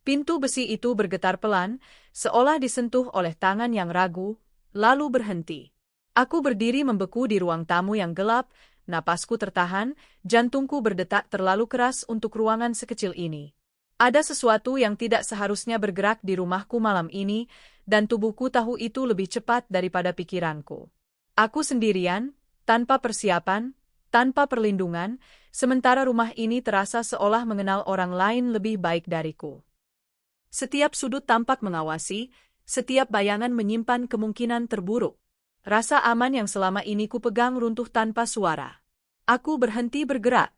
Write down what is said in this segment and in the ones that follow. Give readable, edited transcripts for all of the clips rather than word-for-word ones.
Pintu besi itu bergetar pelan, seolah disentuh oleh tangan yang ragu, lalu berhenti. Aku berdiri membeku di ruang tamu yang gelap, napasku tertahan, jantungku berdetak terlalu keras untuk ruangan sekecil ini. Ada sesuatu yang tidak seharusnya bergerak di rumahku malam ini, dan tubuhku tahu itu lebih cepat daripada pikiranku. Aku sendirian, tanpa persiapan, tanpa perlindungan, sementara rumah ini terasa seolah mengenal orang lain lebih baik dariku. Setiap sudut tampak mengawasi, setiap bayangan menyimpan kemungkinan terburuk. Rasa aman yang selama ini kupegang runtuh tanpa suara. Aku berhenti bergerak.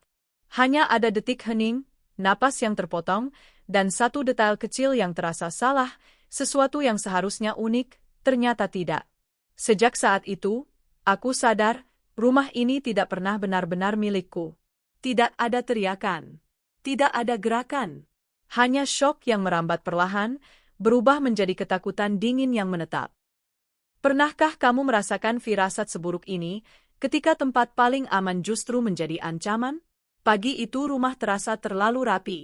Hanya ada detik hening, napas yang terpotong, dan satu detail kecil yang terasa salah, sesuatu yang seharusnya unik, ternyata tidak. Sejak saat itu, aku sadar, rumah ini tidak pernah benar-benar milikku. Tidak ada teriakan. Tidak ada gerakan. Hanya syok yang merambat perlahan, berubah menjadi ketakutan dingin yang menetap. Pernahkah kamu merasakan firasat seburuk ini, ketika tempat paling aman justru menjadi ancaman? Pagi itu rumah terasa terlalu rapi,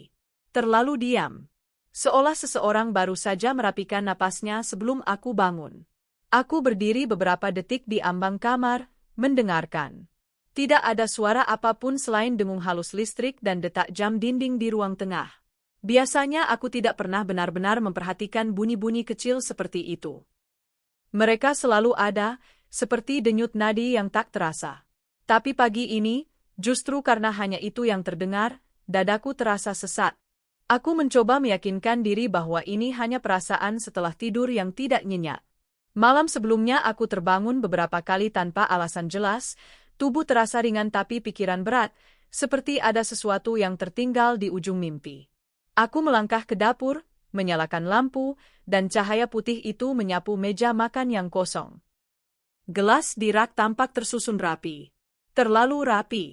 terlalu diam. Seolah seseorang baru saja merapikan napasnya sebelum aku bangun. Aku berdiri beberapa detik di ambang kamar, mendengarkan. Tidak ada suara apapun selain dengung halus listrik dan detak jam dinding di ruang tengah. Biasanya aku tidak pernah benar-benar memperhatikan bunyi-bunyi kecil seperti itu. Mereka selalu ada, seperti denyut nadi yang tak terasa. Tapi pagi ini, justru karena hanya itu yang terdengar, dadaku terasa sesak. Aku mencoba meyakinkan diri bahwa ini hanya perasaan setelah tidur yang tidak nyenyak. Malam sebelumnya aku terbangun beberapa kali tanpa alasan jelas, tubuh terasa ringan tapi pikiran berat, seperti ada sesuatu yang tertinggal di ujung mimpi. Aku melangkah ke dapur, menyalakan lampu, dan cahaya putih itu menyapu meja makan yang kosong. Gelas di rak tampak tersusun rapi. Terlalu rapi.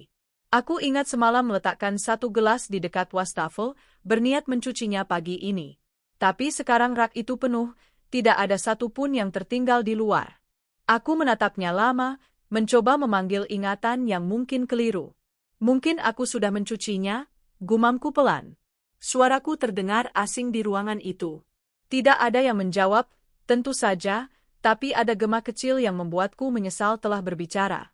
Aku ingat semalam meletakkan satu gelas di dekat wastafel, berniat mencucinya pagi ini. Tapi sekarang rak itu penuh, tidak ada satu pun yang tertinggal di luar. Aku menatapnya lama, mencoba memanggil ingatan yang mungkin keliru. Mungkin aku sudah mencucinya, gumamku pelan. Suaraku terdengar asing di ruangan itu. Tidak ada yang menjawab, tentu saja, tapi ada gema kecil yang membuatku menyesal telah berbicara.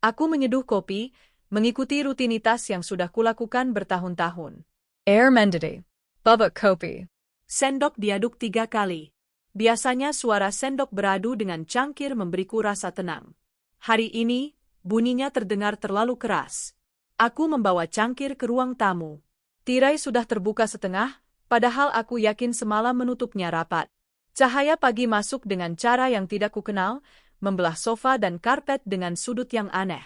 Aku menyeduh kopi, mengikuti rutinitas yang sudah kulakukan bertahun-tahun. Air mendidih. Bubuk kopi. Sendok diaduk 3 kali. Biasanya suara sendok beradu dengan cangkir memberiku rasa tenang. Hari ini, bunyinya terdengar terlalu keras. Aku membawa cangkir ke ruang tamu. Tirai sudah terbuka setengah, padahal aku yakin semalam menutupnya rapat. Cahaya pagi masuk dengan cara yang tidak kukenal, membelah sofa dan karpet dengan sudut yang aneh.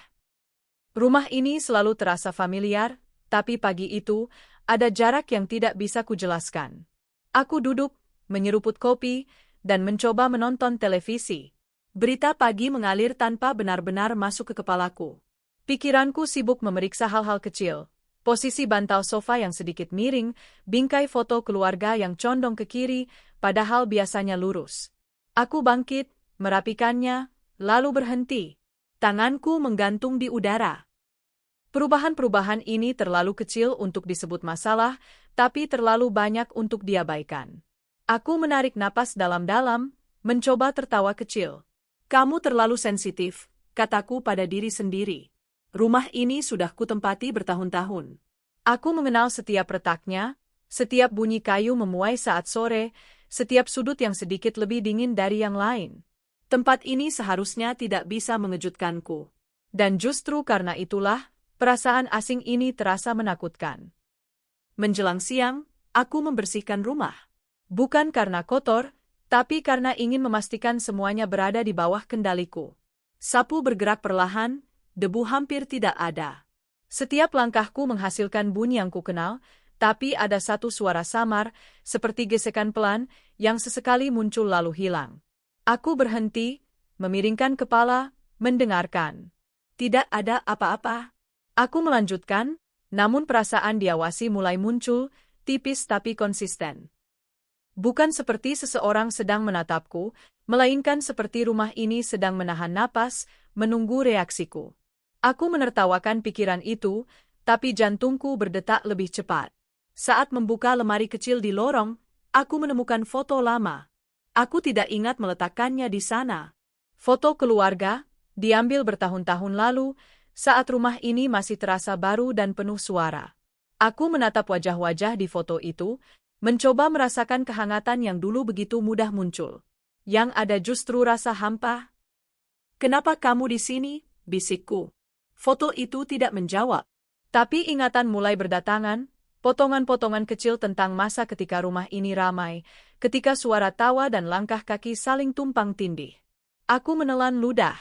Rumah ini selalu terasa familiar, tapi pagi itu, ada jarak yang tidak bisa kujelaskan. Aku duduk, menyeruput kopi, dan mencoba menonton televisi. Berita pagi mengalir tanpa benar-benar masuk ke kepalaku. Pikiranku sibuk memeriksa hal-hal kecil. Posisi bantal sofa yang sedikit miring, bingkai foto keluarga yang condong ke kiri, padahal biasanya lurus. Aku bangkit, merapikannya, lalu berhenti. Tanganku menggantung di udara. Perubahan-perubahan ini terlalu kecil untuk disebut masalah, tapi terlalu banyak untuk diabaikan. Aku menarik napas dalam-dalam, mencoba tertawa kecil. Kamu terlalu sensitif, kataku pada diri sendiri. Rumah ini sudah kutempati bertahun-tahun. Aku mengenal setiap retaknya, setiap bunyi kayu memuai saat sore, setiap sudut yang sedikit lebih dingin dari yang lain. Tempat ini seharusnya tidak bisa mengejutkanku. Dan justru karena itulah, perasaan asing ini terasa menakutkan. Menjelang siang, aku membersihkan rumah. Bukan karena kotor, tapi karena ingin memastikan semuanya berada di bawah kendaliku. Sapu bergerak perlahan, debu hampir tidak ada. Setiap langkahku menghasilkan bunyi yang kukenal, tapi ada satu suara samar, seperti gesekan pelan, yang sesekali muncul lalu hilang. Aku berhenti, memiringkan kepala, mendengarkan. Tidak ada apa-apa. Aku melanjutkan, namun perasaan diawasi mulai muncul, tipis tapi konsisten. Bukan seperti seseorang sedang menatapku, melainkan seperti rumah ini sedang menahan napas, menunggu reaksiku. Aku menertawakan pikiran itu, tapi jantungku berdetak lebih cepat. Saat membuka lemari kecil di lorong, aku menemukan foto lama. Aku tidak ingat meletakkannya di sana. Foto keluarga, diambil bertahun-tahun lalu, saat rumah ini masih terasa baru dan penuh suara. Aku menatap wajah-wajah di foto itu, mencoba merasakan kehangatan yang dulu begitu mudah muncul. Yang ada justru rasa hampa. "Kenapa kamu di sini?" bisikku. Foto itu tidak menjawab. Tapi ingatan mulai berdatangan, potongan-potongan kecil tentang masa ketika rumah ini ramai, ketika suara tawa dan langkah kaki saling tumpang tindih. Aku menelan ludah.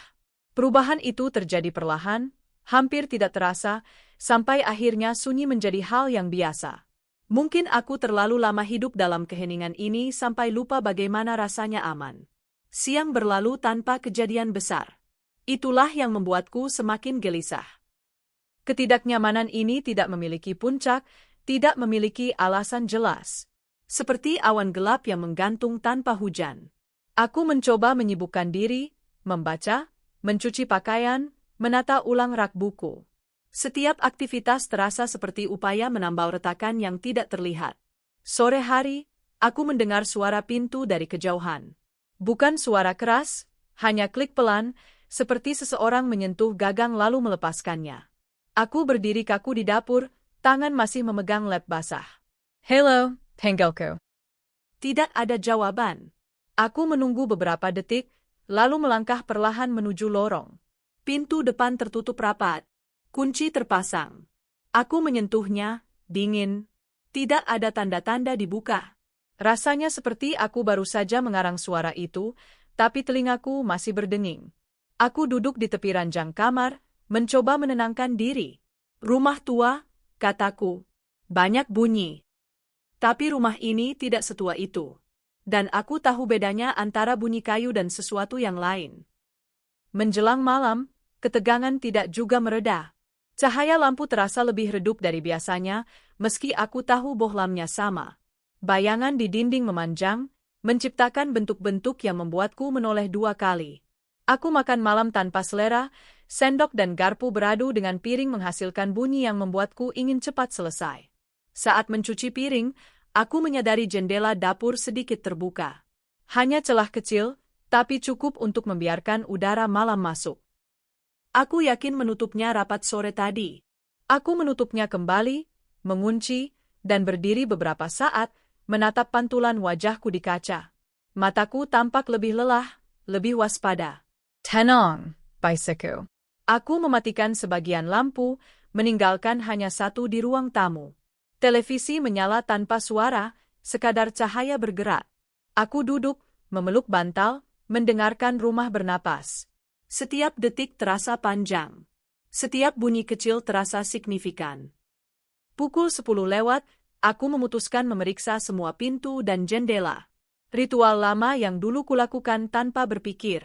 Perubahan itu terjadi perlahan, hampir tidak terasa, sampai akhirnya sunyi menjadi hal yang biasa. Mungkin aku terlalu lama hidup dalam keheningan ini sampai lupa bagaimana rasanya aman. Siang berlalu tanpa kejadian besar. Itulah yang membuatku semakin gelisah. Ketidaknyamanan ini tidak memiliki puncak, tidak memiliki alasan jelas. Seperti awan gelap yang menggantung tanpa hujan. Aku mencoba menyibukkan diri, membaca, mencuci pakaian, menata ulang rak buku. Setiap aktivitas terasa seperti upaya menambal retakan yang tidak terlihat. Sore hari, aku mendengar suara pintu dari kejauhan. Bukan suara keras, hanya klik pelan, seperti seseorang menyentuh gagang lalu melepaskannya. Aku berdiri kaku di dapur, tangan masih memegang lap basah. "Hello, tanggalku." Tidak ada jawaban. Aku menunggu beberapa detik, lalu melangkah perlahan menuju lorong. Pintu depan tertutup rapat. Kunci terpasang. Aku menyentuhnya, dingin. Tidak ada tanda-tanda dibuka. Rasanya seperti aku baru saja mengarang suara itu, tapi telingaku masih berdenging. Aku duduk di tepi ranjang kamar, mencoba menenangkan diri. Rumah tua, kataku. Banyak bunyi. Tapi rumah ini tidak setua itu. Dan aku tahu bedanya antara bunyi kayu dan sesuatu yang lain. Menjelang malam, ketegangan tidak juga mereda. Cahaya lampu terasa lebih redup dari biasanya, meski aku tahu bohlamnya sama. Bayangan di dinding memanjang, menciptakan bentuk-bentuk yang membuatku menoleh 2 kali. Aku makan malam tanpa selera, sendok dan garpu beradu dengan piring menghasilkan bunyi yang membuatku ingin cepat selesai. Saat mencuci piring, aku menyadari jendela dapur sedikit terbuka. Hanya celah kecil, tapi cukup untuk membiarkan udara malam masuk. Aku yakin menutupnya rapat sore tadi. Aku menutupnya kembali, mengunci, dan berdiri beberapa saat, menatap pantulan wajahku di kaca. Mataku tampak lebih lelah, lebih waspada. "Tenang, bisikku." Aku mematikan sebagian lampu, meninggalkan hanya satu di ruang tamu. Televisi menyala tanpa suara, sekadar cahaya bergerak. Aku duduk, memeluk bantal, mendengarkan rumah bernapas. Setiap detik terasa panjang. Setiap bunyi kecil terasa signifikan. Pukul 10 lewat, aku memutuskan memeriksa semua pintu dan jendela. Ritual lama yang dulu kulakukan tanpa berpikir.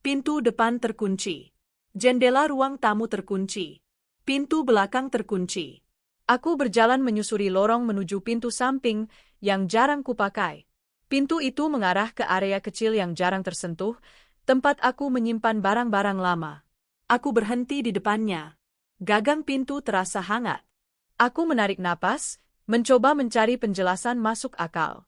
Pintu depan terkunci. Jendela ruang tamu terkunci. Pintu belakang terkunci. Aku berjalan menyusuri lorong menuju pintu samping yang jarang kupakai. Pintu itu mengarah ke area kecil yang jarang tersentuh, tempat aku menyimpan barang-barang lama. Aku berhenti di depannya. Gagang pintu terasa hangat. Aku menarik napas, mencoba mencari penjelasan masuk akal.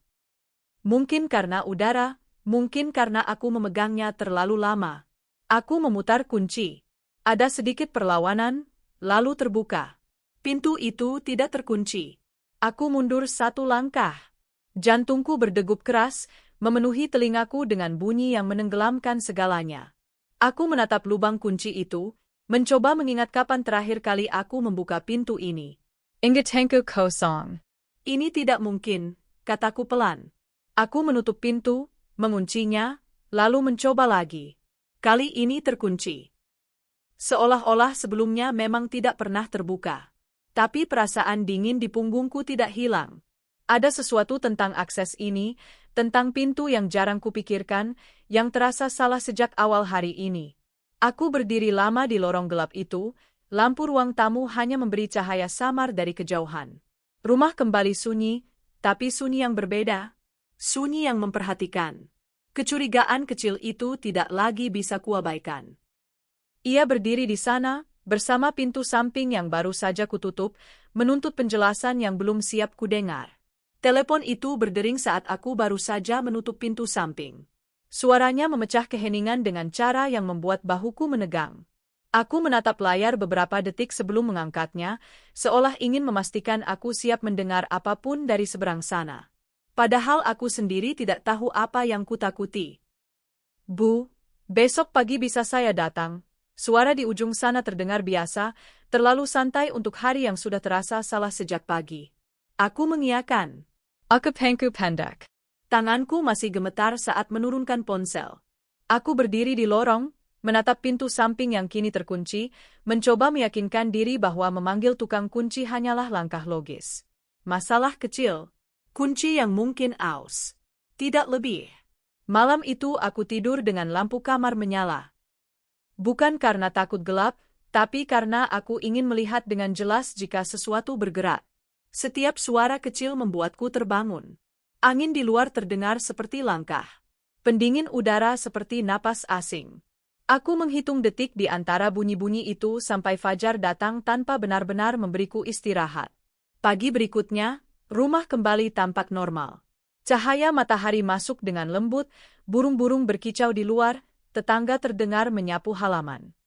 Mungkin karena udara, mungkin karena aku memegangnya terlalu lama. Aku memutar kunci. Ada sedikit perlawanan, lalu terbuka. Pintu itu tidak terkunci. Aku mundur 1 langkah. Jantungku berdegup keras, memenuhi telingaku dengan bunyi yang menenggelamkan segalanya. Aku menatap lubang kunci itu, mencoba mengingat kapan terakhir kali aku membuka pintu ini. "Ingatanku kosong." Ini tidak mungkin, kataku pelan. Aku menutup pintu, menguncinya, lalu mencoba lagi. Kali ini terkunci. Seolah-olah sebelumnya memang tidak pernah terbuka. Tapi perasaan dingin di punggungku tidak hilang. Ada sesuatu tentang akses ini, tentang pintu yang jarang kupikirkan, yang terasa salah sejak awal hari ini. Aku berdiri lama di lorong gelap itu, lampu ruang tamu hanya memberi cahaya samar dari kejauhan. Rumah kembali sunyi, tapi sunyi yang berbeda. Sunyi yang memperhatikan. Kecurigaan kecil itu tidak lagi bisa kuabaikan. Ia berdiri di sana, bersama pintu samping yang baru saja kututup, menuntut penjelasan yang belum siap kudengar. Telepon itu berdering saat aku baru saja menutup pintu samping. Suaranya memecah keheningan dengan cara yang membuat bahuku menegang. Aku menatap layar beberapa detik sebelum mengangkatnya, seolah ingin memastikan aku siap mendengar apapun dari seberang sana. Padahal aku sendiri tidak tahu apa yang kutakuti. Bu, besok pagi bisa saya datang? Suara di ujung sana terdengar biasa, terlalu santai untuk hari yang sudah terasa salah sejak pagi. Aku mengiyakan. Akapengku pendak. Tanganku masih gemetar saat menurunkan ponsel. Aku berdiri di lorong, menatap pintu samping yang kini terkunci, mencoba meyakinkan diri bahwa memanggil tukang kunci hanyalah langkah logis. Masalah kecil. Kunci yang mungkin aus. Tidak lebih. Malam itu aku tidur dengan lampu kamar menyala. Bukan karena takut gelap, tapi karena aku ingin melihat dengan jelas jika sesuatu bergerak. Setiap suara kecil membuatku terbangun. Angin di luar terdengar seperti langkah. Pendingin udara seperti napas asing. Aku menghitung detik di antara bunyi-bunyi itu sampai fajar datang tanpa benar-benar memberiku istirahat. Pagi berikutnya, rumah kembali tampak normal. Cahaya matahari masuk dengan lembut, burung-burung berkicau di luar, tetangga terdengar menyapu halaman.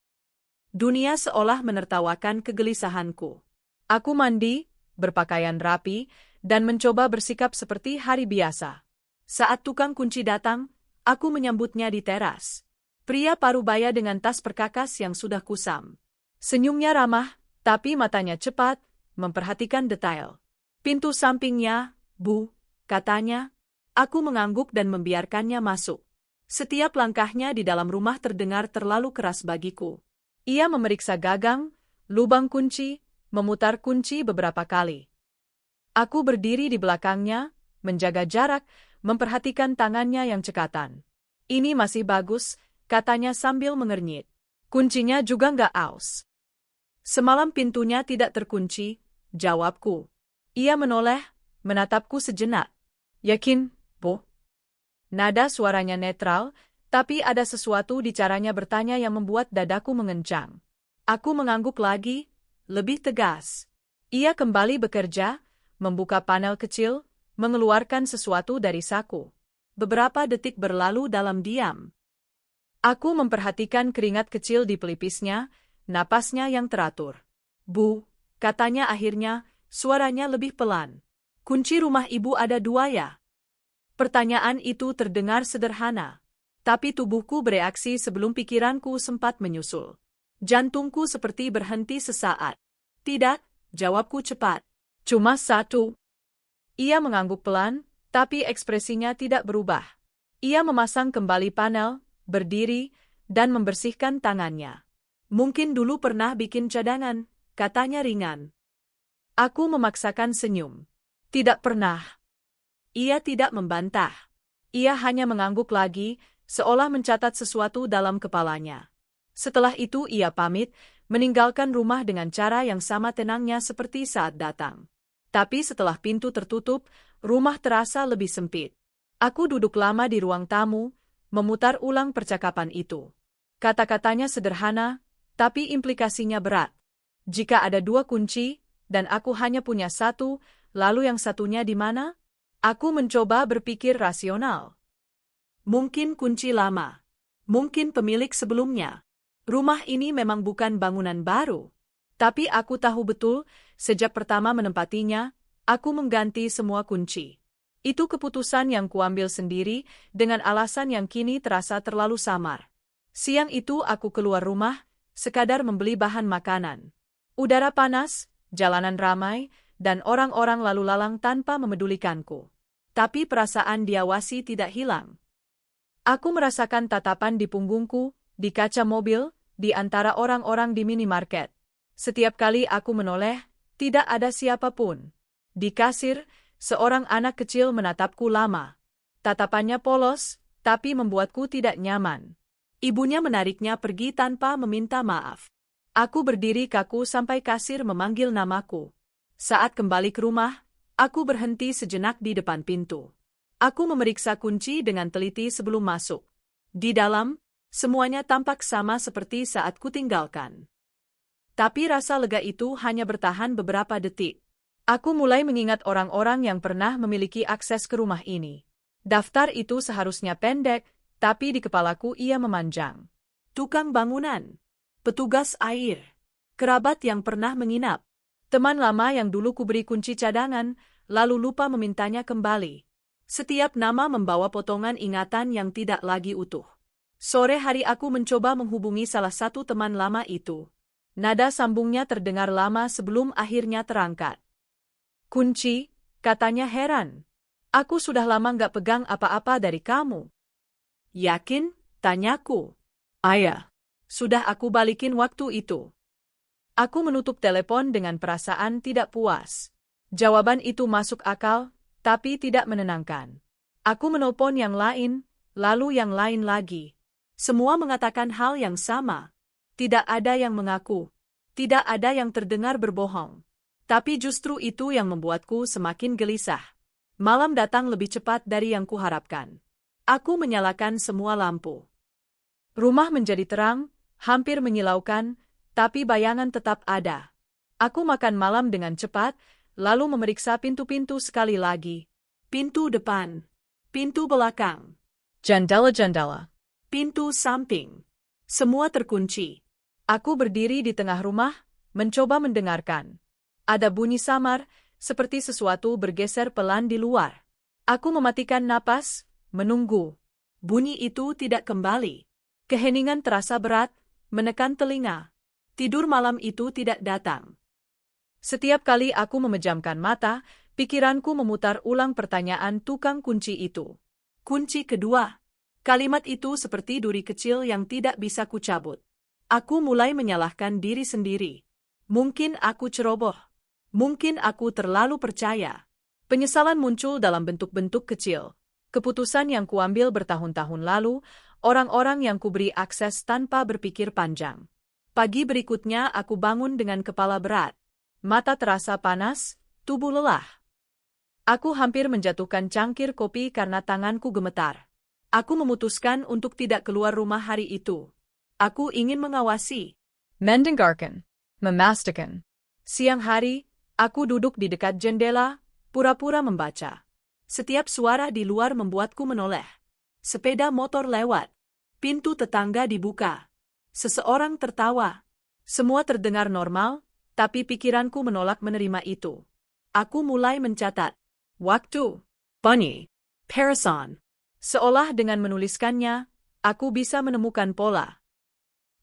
Dunia seolah menertawakan kegelisahanku. Aku mandi, berpakaian rapi, dan mencoba bersikap seperti hari biasa. Saat tukang kunci datang, aku menyambutnya di teras. Pria parubaya dengan tas perkakas yang sudah kusam. Senyumnya ramah, tapi matanya cepat, memperhatikan detail. Pintu sampingnya, Bu, katanya. Aku mengangguk dan membiarkannya masuk. Setiap langkahnya di dalam rumah terdengar terlalu keras bagiku. Ia memeriksa gagang, lubang kunci, memutar kunci beberapa kali. Aku berdiri di belakangnya, menjaga jarak, memperhatikan tangannya yang cekatan. Ini masih bagus, katanya sambil mengernyit. Kuncinya juga nggak aus. Semalam pintunya tidak terkunci, jawabku. Ia menoleh, menatapku sejenak. Yakin, Bu? Nada suaranya netral, tapi ada sesuatu di caranya bertanya yang membuat dadaku mengencang. Aku mengangguk lagi, lebih tegas. Ia kembali bekerja, membuka panel kecil, mengeluarkan sesuatu dari saku. Beberapa detik berlalu dalam diam. Aku memperhatikan keringat kecil di pelipisnya, napasnya yang teratur. Bu, katanya akhirnya, suaranya lebih pelan. Kunci rumah ibu ada 2 ya? Pertanyaan itu terdengar sederhana. Tapi tubuhku bereaksi sebelum pikiranku sempat menyusul. Jantungku seperti berhenti sesaat. Tidak, jawabku cepat. Cuma 1. Ia mengangguk pelan, tapi ekspresinya tidak berubah. Ia memasang kembali panel, berdiri, dan membersihkan tangannya. Mungkin dulu pernah bikin cadangan, katanya ringan. Aku memaksakan senyum. Tidak pernah. Ia tidak membantah. Ia hanya mengangguk lagi, seolah mencatat sesuatu dalam kepalanya. Setelah itu ia pamit, meninggalkan rumah dengan cara yang sama tenangnya seperti saat datang. Tapi setelah pintu tertutup, rumah terasa lebih sempit. Aku duduk lama di ruang tamu, memutar ulang percakapan itu. Kata-katanya sederhana, tapi implikasinya berat. Jika ada 2 kunci, dan aku hanya punya 1, lalu yang satunya di mana? Aku mencoba berpikir rasional. Mungkin kunci lama. Mungkin pemilik sebelumnya. Rumah ini memang bukan bangunan baru. Tapi aku tahu betul, sejak pertama menempatinya, aku mengganti semua kunci. Itu keputusan yang kuambil sendiri, dengan alasan yang kini terasa terlalu samar. Siang itu aku keluar rumah, sekadar membeli bahan makanan. Udara panas, jalanan ramai, dan orang-orang lalu lalang tanpa memedulikanku. Tapi perasaan diawasi tidak hilang. Aku merasakan tatapan di punggungku, di kaca mobil, di antara orang-orang di minimarket. Setiap kali aku menoleh, tidak ada siapapun. Di kasir, seorang anak kecil menatapku lama. Tatapannya polos, tapi membuatku tidak nyaman. Ibunya menariknya pergi tanpa meminta maaf. Aku berdiri kaku sampai kasir memanggil namaku. Saat kembali ke rumah, aku berhenti sejenak di depan pintu. Aku memeriksa kunci dengan teliti sebelum masuk. Di dalam, semuanya tampak sama seperti saat kutinggalkan. Tapi rasa lega itu hanya bertahan beberapa detik. Aku mulai mengingat orang-orang yang pernah memiliki akses ke rumah ini. Daftar itu seharusnya pendek, tapi di kepalaku ia memanjang. Tukang bangunan, petugas air, kerabat yang pernah menginap, teman lama yang dulu kuberi kunci cadangan, lalu lupa memintanya kembali. Setiap nama membawa potongan ingatan yang tidak lagi utuh. Sore hari aku mencoba menghubungi salah satu teman lama itu. Nada sambungnya terdengar lama sebelum akhirnya terangkat. Kunci, katanya heran. Aku sudah lama nggak pegang apa-apa dari kamu. Yakin? Tanyaku. Ayah, sudah aku balikin waktu itu. Aku menutup telepon dengan perasaan tidak puas. Jawaban itu masuk akal, tapi tidak menenangkan. Aku menelpon yang lain, lalu yang lain lagi. Semua mengatakan hal yang sama. Tidak ada yang mengaku. Tidak ada yang terdengar berbohong. Tapi justru itu yang membuatku semakin gelisah. Malam datang lebih cepat dari yang kuharapkan. Aku menyalakan semua lampu. Rumah menjadi terang, hampir menyilaukan, tapi bayangan tetap ada. Aku makan malam dengan cepat, lalu memeriksa pintu-pintu sekali lagi. Pintu depan. Pintu belakang. Jendela-jendela. Pintu samping. Semua terkunci. Aku berdiri di tengah rumah, mencoba mendengarkan. Ada bunyi samar, seperti sesuatu bergeser pelan di luar. Aku mematikan napas, menunggu. Bunyi itu tidak kembali. Keheningan terasa berat, menekan telinga. Tidur malam itu tidak datang. Setiap kali aku memejamkan mata, pikiranku memutar ulang pertanyaan tukang kunci itu. Kunci kedua. Kalimat itu seperti duri kecil yang tidak bisa kucabut. Aku mulai menyalahkan diri sendiri. Mungkin aku ceroboh. Mungkin aku terlalu percaya. Penyesalan muncul dalam bentuk-bentuk kecil. Keputusan yang kuambil bertahun-tahun lalu, orang-orang yang kuberi akses tanpa berpikir panjang. Pagi berikutnya aku bangun dengan kepala berat. Mata terasa panas, tubuh lelah. Aku hampir menjatuhkan cangkir kopi karena tanganku gemetar. Aku memutuskan untuk tidak keluar rumah hari itu. Aku ingin mengawasi. Mendengarkan. Memastikan. Siang hari, aku duduk di dekat jendela, pura-pura membaca. Setiap suara di luar membuatku menoleh. Sepeda motor lewat. Pintu tetangga dibuka. Seseorang tertawa. Semua terdengar normal, tapi pikiranku menolak menerima itu. Aku mulai mencatat. Waktu. Bunyi. Person. Seolah dengan menuliskannya, aku bisa menemukan pola.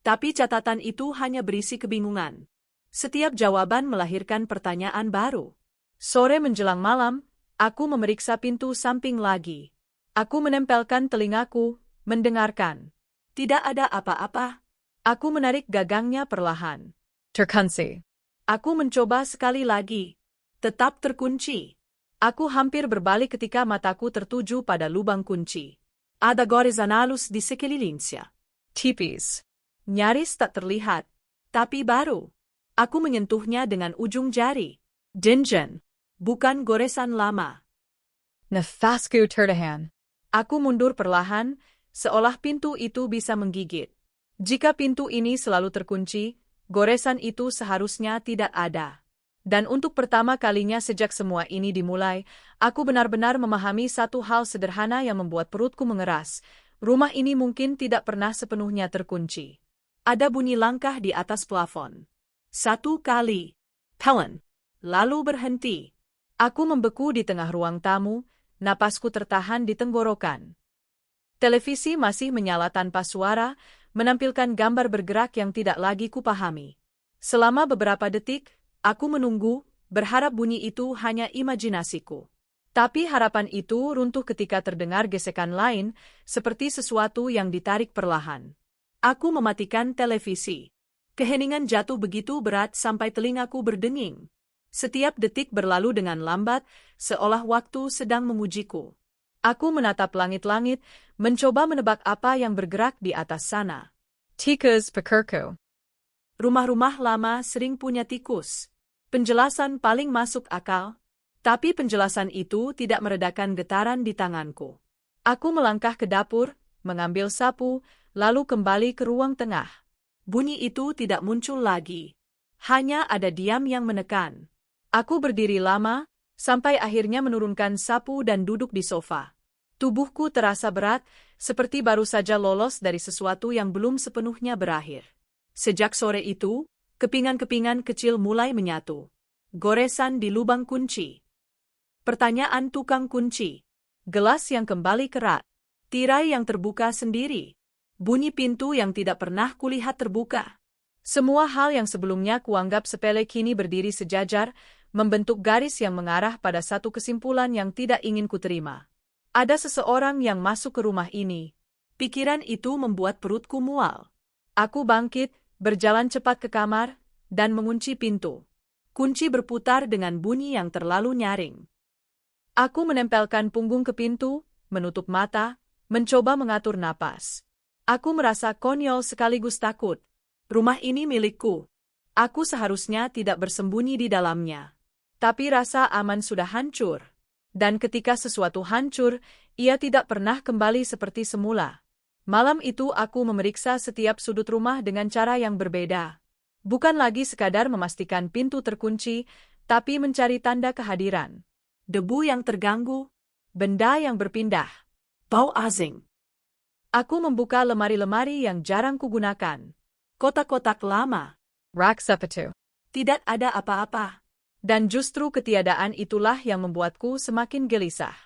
Tapi catatan itu hanya berisi kebingungan. Setiap jawaban melahirkan pertanyaan baru. Sore menjelang malam, aku memeriksa pintu samping lagi. Aku menempelkan telingaku, mendengarkan. Tidak ada apa-apa. Aku menarik gagangnya perlahan. Terkunci. Aku mencoba sekali lagi. Tetap terkunci. Aku hampir berbalik ketika mataku tertuju pada lubang kunci. Ada goresan halus di sekelilingnya. Tipis. Nyaris tak terlihat. Tapi baru. Aku menyentuhnya dengan ujung jari. Dingen. Bukan goresan lama. Nafasku tertahan. Aku mundur perlahan, seolah pintu itu bisa menggigit. Jika pintu ini selalu terkunci, goresan itu seharusnya tidak ada. Dan untuk pertama kalinya sejak semua ini dimulai, aku benar-benar memahami satu hal sederhana yang membuat perutku mengeras. Rumah ini mungkin tidak pernah sepenuhnya terkunci. Ada bunyi langkah di atas plafon. Satu kali. Pelan. Lalu berhenti. Aku membeku di tengah ruang tamu, napasku tertahan di tenggorokan. Televisi masih menyala tanpa suara, menampilkan gambar bergerak yang tidak lagi kupahami. Selama beberapa detik, aku menunggu, berharap bunyi itu hanya imajinasiku. Tapi harapan itu runtuh ketika terdengar gesekan lain, seperti sesuatu yang ditarik perlahan. Aku mematikan televisi. Keheningan jatuh begitu berat sampai telingaku berdenging. Setiap detik berlalu dengan lambat, seolah waktu sedang memujiku. Aku menatap langit-langit, mencoba menebak apa yang bergerak di atas sana. Tikus pekerko. Rumah-rumah lama sering punya tikus. Penjelasan paling masuk akal, tapi penjelasan itu tidak meredakan getaran di tanganku. Aku melangkah ke dapur, mengambil sapu, lalu kembali ke ruang tengah. Bunyi itu tidak muncul lagi. Hanya ada diam yang menekan. Aku berdiri lama, sampai akhirnya menurunkan sapu dan duduk di sofa. Tubuhku terasa berat, seperti baru saja lolos dari sesuatu yang belum sepenuhnya berakhir. Sejak sore itu, kepingan-kepingan kecil mulai menyatu. Goresan di lubang kunci. Pertanyaan tukang kunci. Gelas yang kembali kerat. Tirai yang terbuka sendiri. Bunyi pintu yang tidak pernah kulihat terbuka. Semua hal yang sebelumnya kuanggap sepele kini berdiri sejajar, membentuk garis yang mengarah pada satu kesimpulan yang tidak ingin kuterima. Ada seseorang yang masuk ke rumah ini. Pikiran itu membuat perutku mual. Aku bangkit, berjalan cepat ke kamar, dan mengunci pintu. Kunci berputar dengan bunyi yang terlalu nyaring. Aku menempelkan punggung ke pintu, menutup mata, mencoba mengatur napas. Aku merasa konyol sekaligus takut. Rumah ini milikku. Aku seharusnya tidak bersembunyi di dalamnya. Tapi rasa aman sudah hancur. Dan ketika sesuatu hancur, ia tidak pernah kembali seperti semula. Malam itu aku memeriksa setiap sudut rumah dengan cara yang berbeda. Bukan lagi sekadar memastikan pintu terkunci, tapi mencari tanda kehadiran. Debu yang terganggu, benda yang berpindah, bau asing. Aku membuka lemari-lemari yang jarang kugunakan. Kotak-kotak lama. Rak sepatu. Tidak ada apa-apa. Dan justru ketiadaan itulah yang membuatku semakin gelisah.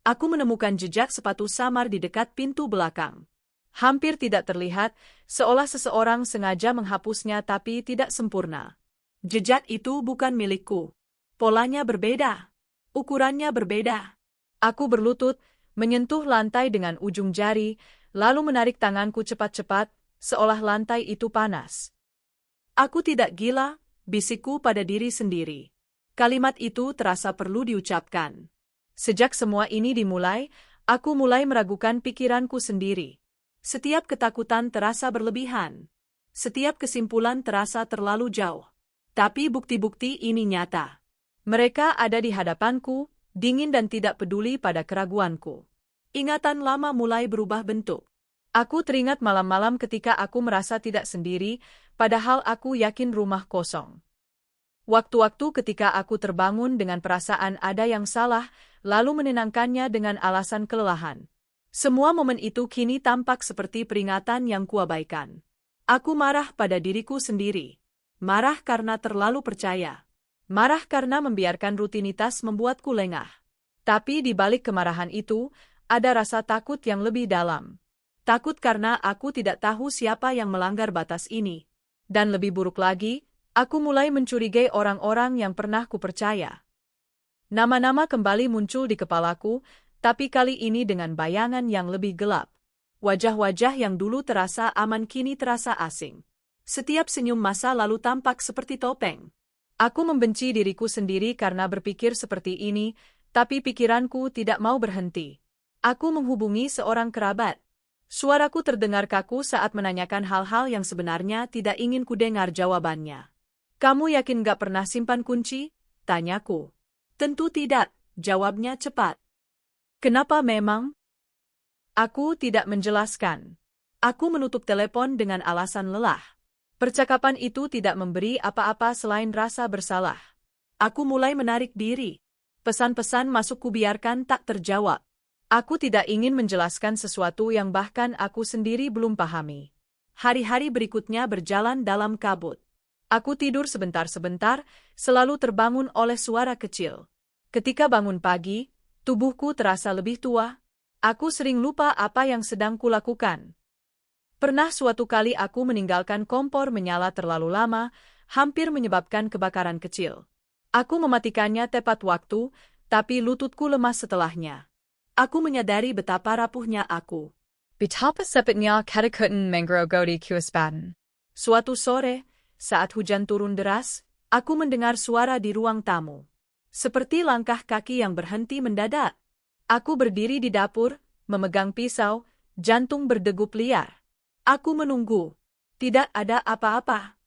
Aku menemukan jejak sepatu samar di dekat pintu belakang. Hampir tidak terlihat, seolah seseorang sengaja menghapusnya tapi tidak sempurna. Jejak itu bukan milikku. Polanya berbeda. Ukurannya berbeda. Aku berlutut, menyentuh lantai dengan ujung jari, lalu menarik tanganku cepat-cepat, seolah lantai itu panas. Aku tidak gila, bisikku pada diri sendiri. Kalimat itu terasa perlu diucapkan. Sejak semua ini dimulai, aku mulai meragukan pikiranku sendiri. Setiap ketakutan terasa berlebihan. Setiap kesimpulan terasa terlalu jauh. Tapi bukti-bukti ini nyata. Mereka ada di hadapanku, dingin dan tidak peduli pada keraguanku. Ingatan lama mulai berubah bentuk. Aku teringat malam-malam ketika aku merasa tidak sendiri, padahal aku yakin rumah kosong. Waktu-waktu ketika aku terbangun dengan perasaan ada yang salah, lalu menenangkannya dengan alasan kelelahan. Semua momen itu kini tampak seperti peringatan yang kuabaikan. Aku marah pada diriku sendiri. Marah karena terlalu percaya. Marah karena membiarkan rutinitas membuatku lengah. Tapi di balik kemarahan itu, ada rasa takut yang lebih dalam. Takut karena aku tidak tahu siapa yang melanggar batas ini. Dan lebih buruk lagi, aku mulai mencurigai orang-orang yang pernah kupercaya. Nama-nama kembali muncul di kepalaku, tapi kali ini dengan bayangan yang lebih gelap. Wajah-wajah yang dulu terasa aman kini terasa asing. Setiap senyum masa lalu tampak seperti topeng. Aku membenci diriku sendiri karena berpikir seperti ini, tapi pikiranku tidak mau berhenti. Aku menghubungi seorang kerabat. Suaraku terdengar kaku saat menanyakan hal-hal yang sebenarnya tidak ingin kudengar jawabannya. "Kamu yakin gak pernah simpan kunci?" tanyaku. "Tentu tidak," jawabnya cepat. "Kenapa memang?" Aku tidak menjelaskan. Aku menutup telepon dengan alasan lelah. Percakapan itu tidak memberi apa-apa selain rasa bersalah. Aku mulai menarik diri. Pesan-pesan masuk kubiarkan tak terjawab. Aku tidak ingin menjelaskan sesuatu yang bahkan aku sendiri belum pahami. Hari-hari berikutnya berjalan dalam kabut. Aku tidur sebentar-sebentar, selalu terbangun oleh suara kecil. Ketika bangun pagi, tubuhku terasa lebih tua. Aku sering lupa apa yang sedang kulakukan. Pernah suatu kali aku meninggalkan kompor menyala terlalu lama, hampir menyebabkan kebakaran kecil. Aku mematikannya tepat waktu, tapi lututku lemas setelahnya. Aku menyadari betapa rapuhnya aku. Betapa sepetnya katakutan menggerogoti kuasbadan. Suatu sore, saat hujan turun deras, aku mendengar suara di ruang tamu. Seperti langkah kaki yang berhenti mendadak. Aku berdiri di dapur, memegang pisau, jantung berdegup liar. Aku menunggu. Tidak ada apa-apa.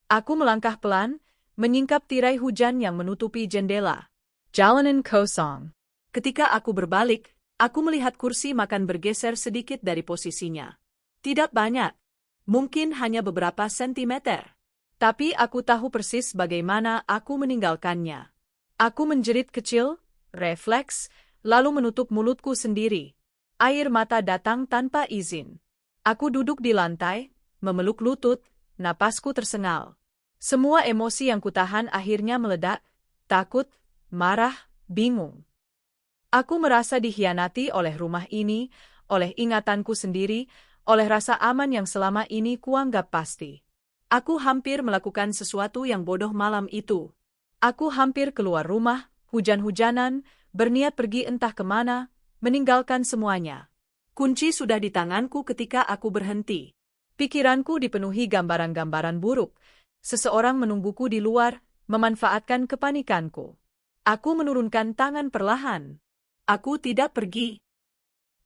Aku melangkah pelan, menyingkap tirai hujan yang menutupi jendela. Jalanan kosong. Ketika aku berbalik, aku melihat kursi makan bergeser sedikit dari posisinya. Tidak banyak. Mungkin hanya beberapa sentimeter. Tapi aku tahu persis bagaimana aku meninggalkannya. Aku menjerit kecil, refleks, lalu menutup mulutku sendiri. Air mata datang tanpa izin. Aku duduk di lantai, memeluk lutut, napasku tersengal. Semua emosi yang kutahan akhirnya meledak, takut, marah, bingung. Aku merasa dikhianati oleh rumah ini, oleh ingatanku sendiri, oleh rasa aman yang selama ini kuanggap pasti. Aku hampir melakukan sesuatu yang bodoh malam itu. Aku hampir keluar rumah, hujan-hujanan, berniat pergi entah kemana, meninggalkan semuanya. Kunci sudah di tanganku ketika aku berhenti. Pikiranku dipenuhi gambaran-gambaran buruk. Seseorang menungguku di luar, memanfaatkan kepanikanku. Aku menurunkan tangan perlahan. Aku tidak pergi.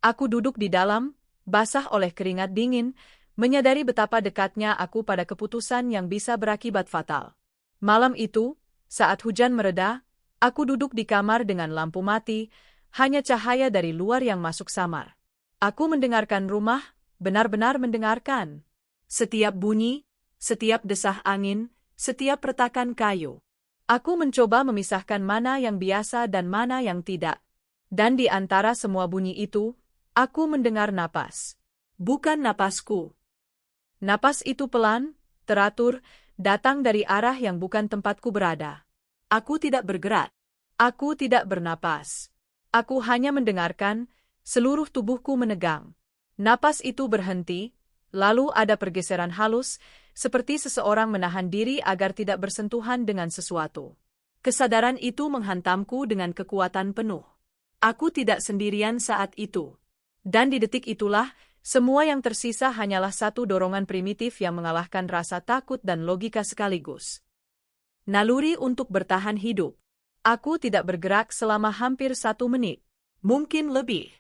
Aku duduk di dalam, basah oleh keringat dingin, menyadari betapa dekatnya aku pada keputusan yang bisa berakibat fatal. Malam itu, saat hujan mereda, aku duduk di kamar dengan lampu mati, hanya cahaya dari luar yang masuk samar. Aku mendengarkan rumah, benar-benar mendengarkan. Setiap bunyi, setiap desah angin, setiap retakan kayu. Aku mencoba memisahkan mana yang biasa dan mana yang tidak. Dan di antara semua bunyi itu, aku mendengar napas. Bukan napasku. Napas itu pelan, teratur, datang dari arah yang bukan tempatku berada. Aku tidak bergerak. Aku tidak bernapas. Aku hanya mendengarkan, seluruh tubuhku menegang. Napas itu berhenti, lalu ada pergeseran halus, seperti seseorang menahan diri agar tidak bersentuhan dengan sesuatu. Kesadaran itu menghantamku dengan kekuatan penuh. Aku tidak sendirian saat itu. Dan di detik itulah, semua yang tersisa hanyalah satu dorongan primitif yang mengalahkan rasa takut dan logika sekaligus. Naluri untuk bertahan hidup. Aku tidak bergerak selama hampir 1 menit. Mungkin lebih.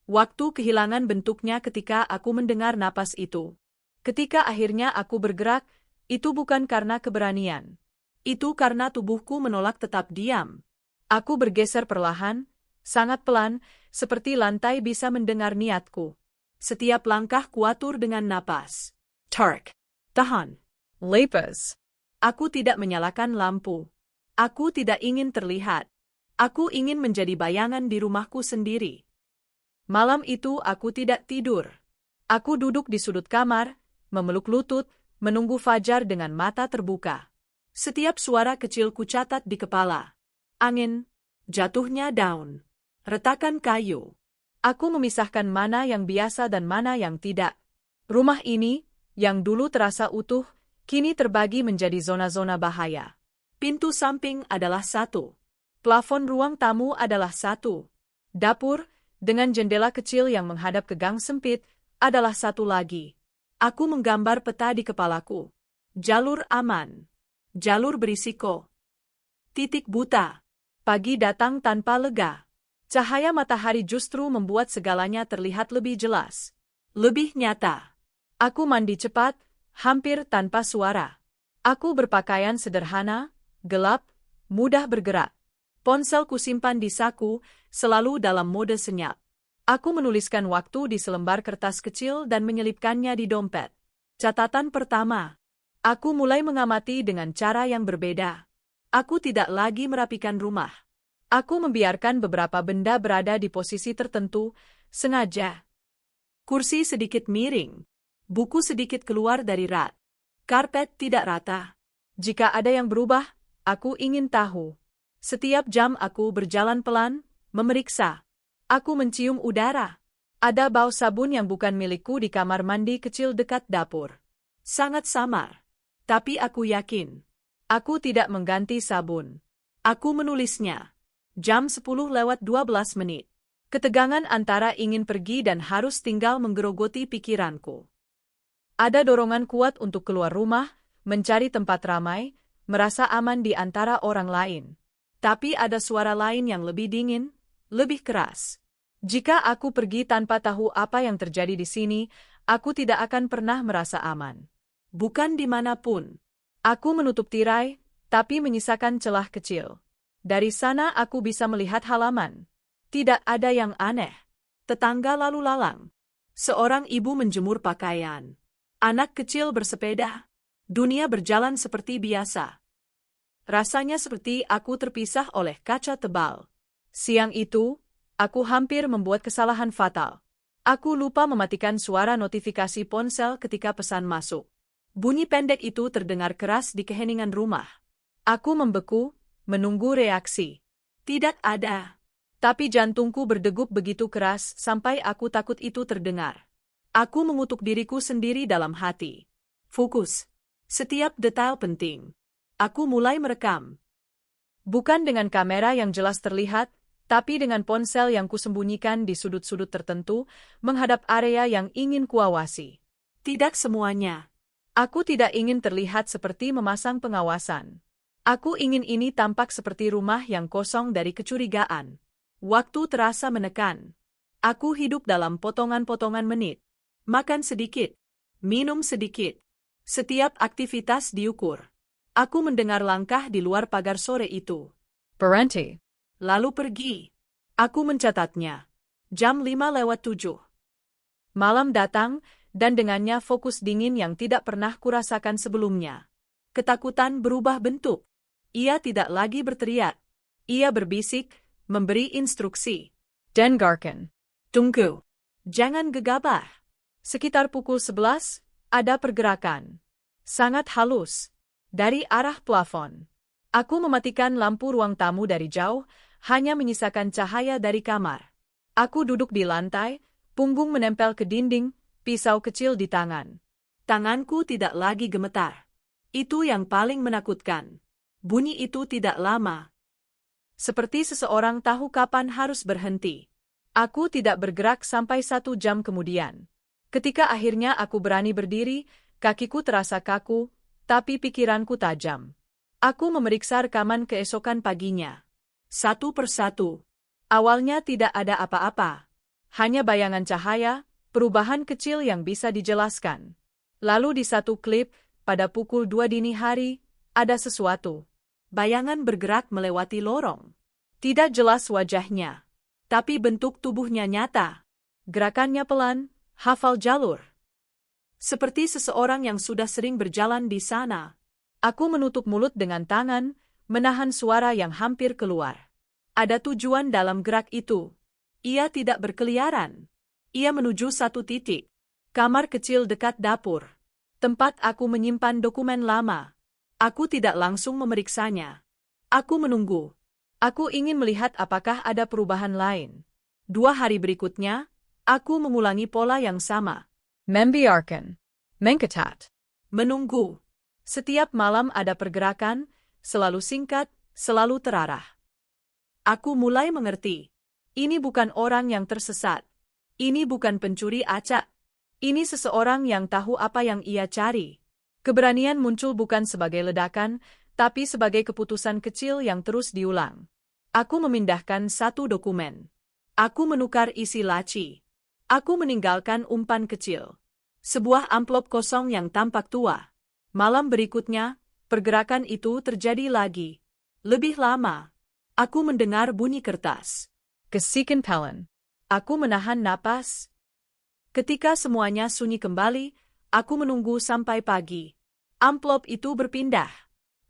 Waktu kehilangan bentuknya ketika aku mendengar napas itu. Ketika akhirnya aku bergerak, itu bukan karena keberanian. Itu karena tubuhku menolak tetap diam. Aku bergeser perlahan, sangat pelan, seperti lantai bisa mendengar niatku. Setiap langkah kuatur dengan napas. Tark. Tahan. Lepas. Aku tidak menyalakan lampu. Aku tidak ingin terlihat. Aku ingin menjadi bayangan di rumahku sendiri. Malam itu aku tidak tidur. Aku duduk di sudut kamar, memeluk lutut, menunggu fajar dengan mata terbuka. Setiap suara kecil kucatat di kepala. Angin, jatuhnya daun, retakan kayu. Aku memisahkan mana yang biasa dan mana yang tidak. Rumah ini, yang dulu terasa utuh, kini terbagi menjadi zona-zona bahaya. Pintu samping adalah satu. Plafon ruang tamu adalah satu. Dapur, dengan jendela kecil yang menghadap ke gang sempit, adalah satu lagi. Aku menggambar peta di kepalaku. Jalur aman. Jalur berisiko. Titik buta. Pagi datang tanpa lega. Cahaya matahari justru membuat segalanya terlihat lebih jelas. Lebih nyata. Aku mandi cepat, hampir tanpa suara. Aku berpakaian sederhana, gelap, mudah bergerak. Ponsel kusimpan di saku, selalu dalam mode senyap. Aku menuliskan waktu di selembar kertas kecil dan menyelipkannya di dompet. Catatan pertama. Aku mulai mengamati dengan cara yang berbeda. Aku tidak lagi merapikan rumah. Aku membiarkan beberapa benda berada di posisi tertentu, sengaja. Kursi sedikit miring. Buku sedikit keluar dari rak. Karpet tidak rata. Jika ada yang berubah, aku ingin tahu. Setiap jam aku berjalan pelan, memeriksa. Aku mencium udara. Ada bau sabun yang bukan milikku di kamar mandi kecil dekat dapur. Sangat samar. Tapi aku yakin. Aku tidak mengganti sabun. Aku menulisnya. Jam 10:12 menit. Ketegangan antara ingin pergi dan harus tinggal menggerogoti pikiranku. Ada dorongan kuat untuk keluar rumah, mencari tempat ramai, merasa aman di antara orang lain. Tapi ada suara lain yang lebih dingin, lebih keras. Jika aku pergi tanpa tahu apa yang terjadi di sini, aku tidak akan pernah merasa aman. Bukan dimanapun. Aku menutup tirai, tapi menyisakan celah kecil. Dari sana aku bisa melihat halaman. Tidak ada yang aneh. Tetangga lalu lalang. Seorang ibu menjemur pakaian. Anak kecil bersepeda. Dunia berjalan seperti biasa. Rasanya seperti aku terpisah oleh kaca tebal. Siang itu, aku hampir membuat kesalahan fatal. Aku lupa mematikan suara notifikasi ponsel ketika pesan masuk. Bunyi pendek itu terdengar keras di keheningan rumah. Aku membeku, menunggu reaksi. Tidak ada. Tapi jantungku berdegup begitu keras sampai aku takut itu terdengar. Aku mengutuk diriku sendiri dalam hati. Fokus. Setiap detail penting. Aku mulai merekam. Bukan dengan kamera yang jelas terlihat, tapi dengan ponsel yang kusembunyikan di sudut-sudut tertentu, menghadap area yang ingin kuawasi. Tidak semuanya. Aku tidak ingin terlihat seperti memasang pengawasan. Aku ingin ini tampak seperti rumah yang kosong dari kecurigaan. Waktu terasa menekan. Aku hidup dalam potongan-potongan menit. Makan sedikit. Minum sedikit. Setiap aktivitas diukur. Aku mendengar langkah di luar pagar sore itu. Berhenti. Lalu pergi. Aku mencatatnya. Jam 5:07. Malam datang, dan dengannya fokus dingin yang tidak pernah kurasakan sebelumnya. Ketakutan berubah bentuk. Ia tidak lagi berteriak. Ia berbisik, memberi instruksi. Dengarkan. Tunggu. Jangan gegabah. Sekitar pukul 11, ada pergerakan. Sangat halus. Dari arah plafon. Aku mematikan lampu ruang tamu dari jauh, hanya menyisakan cahaya dari kamar. Aku duduk di lantai, punggung menempel ke dinding, pisau kecil di tangan. Tanganku tidak lagi gemetar. Itu yang paling menakutkan. Bunyi itu tidak lama. Seperti seseorang tahu kapan harus berhenti. Aku tidak bergerak sampai 1 jam kemudian. Ketika akhirnya aku berani berdiri, kakiku terasa kaku, tapi pikiranku tajam. Aku memeriksa rekaman keesokan paginya. Satu persatu. Awalnya tidak ada apa-apa. Hanya bayangan cahaya, perubahan kecil yang bisa dijelaskan. Lalu di satu klip, pada pukul 2 dini hari, ada sesuatu. Bayangan bergerak melewati lorong. Tidak jelas wajahnya. Tapi bentuk tubuhnya nyata. Gerakannya pelan, hafal jalur. Seperti seseorang yang sudah sering berjalan di sana. Aku menutup mulut dengan tangan, menahan suara yang hampir keluar. Ada tujuan dalam gerak itu. Ia tidak berkeliaran. Ia menuju satu titik. Kamar kecil dekat dapur. Tempat aku menyimpan dokumen lama. Aku tidak langsung memeriksanya. Aku menunggu. Aku ingin melihat apakah ada perubahan lain. 2 hari berikutnya, aku mengulangi pola yang sama. Membiarkan. Mencatat. Menunggu. Setiap malam ada pergerakan, selalu singkat, selalu terarah. Aku mulai mengerti. Ini bukan orang yang tersesat. Ini bukan pencuri acak. Ini seseorang yang tahu apa yang ia cari. Keberanian muncul bukan sebagai ledakan, tapi sebagai keputusan kecil yang terus diulang. Aku memindahkan satu dokumen. Aku menukar isi laci. Aku meninggalkan umpan kecil. Sebuah amplop kosong yang tampak tua. Malam berikutnya, pergerakan itu terjadi lagi. Lebih lama. Aku mendengar bunyi kertas. Kesikan pelan. Aku menahan napas. Ketika semuanya sunyi kembali, aku menunggu sampai pagi. Amplop itu berpindah.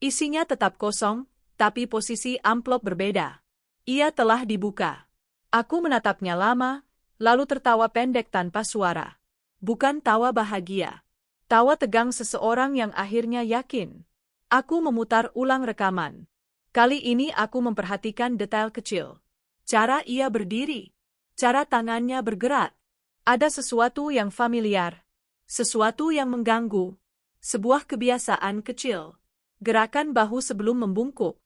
Isinya tetap kosong, tapi posisi amplop berbeda. Ia telah dibuka. Aku menatapnya lama, lalu tertawa pendek tanpa suara. Bukan tawa bahagia. Tawa tegang seseorang yang akhirnya yakin. Aku memutar ulang rekaman. Kali ini aku memperhatikan detail kecil. Cara ia berdiri. Cara tangannya bergerak. Ada sesuatu yang familiar. Sesuatu yang mengganggu. Sebuah kebiasaan kecil. Gerakan bahu sebelum membungkuk.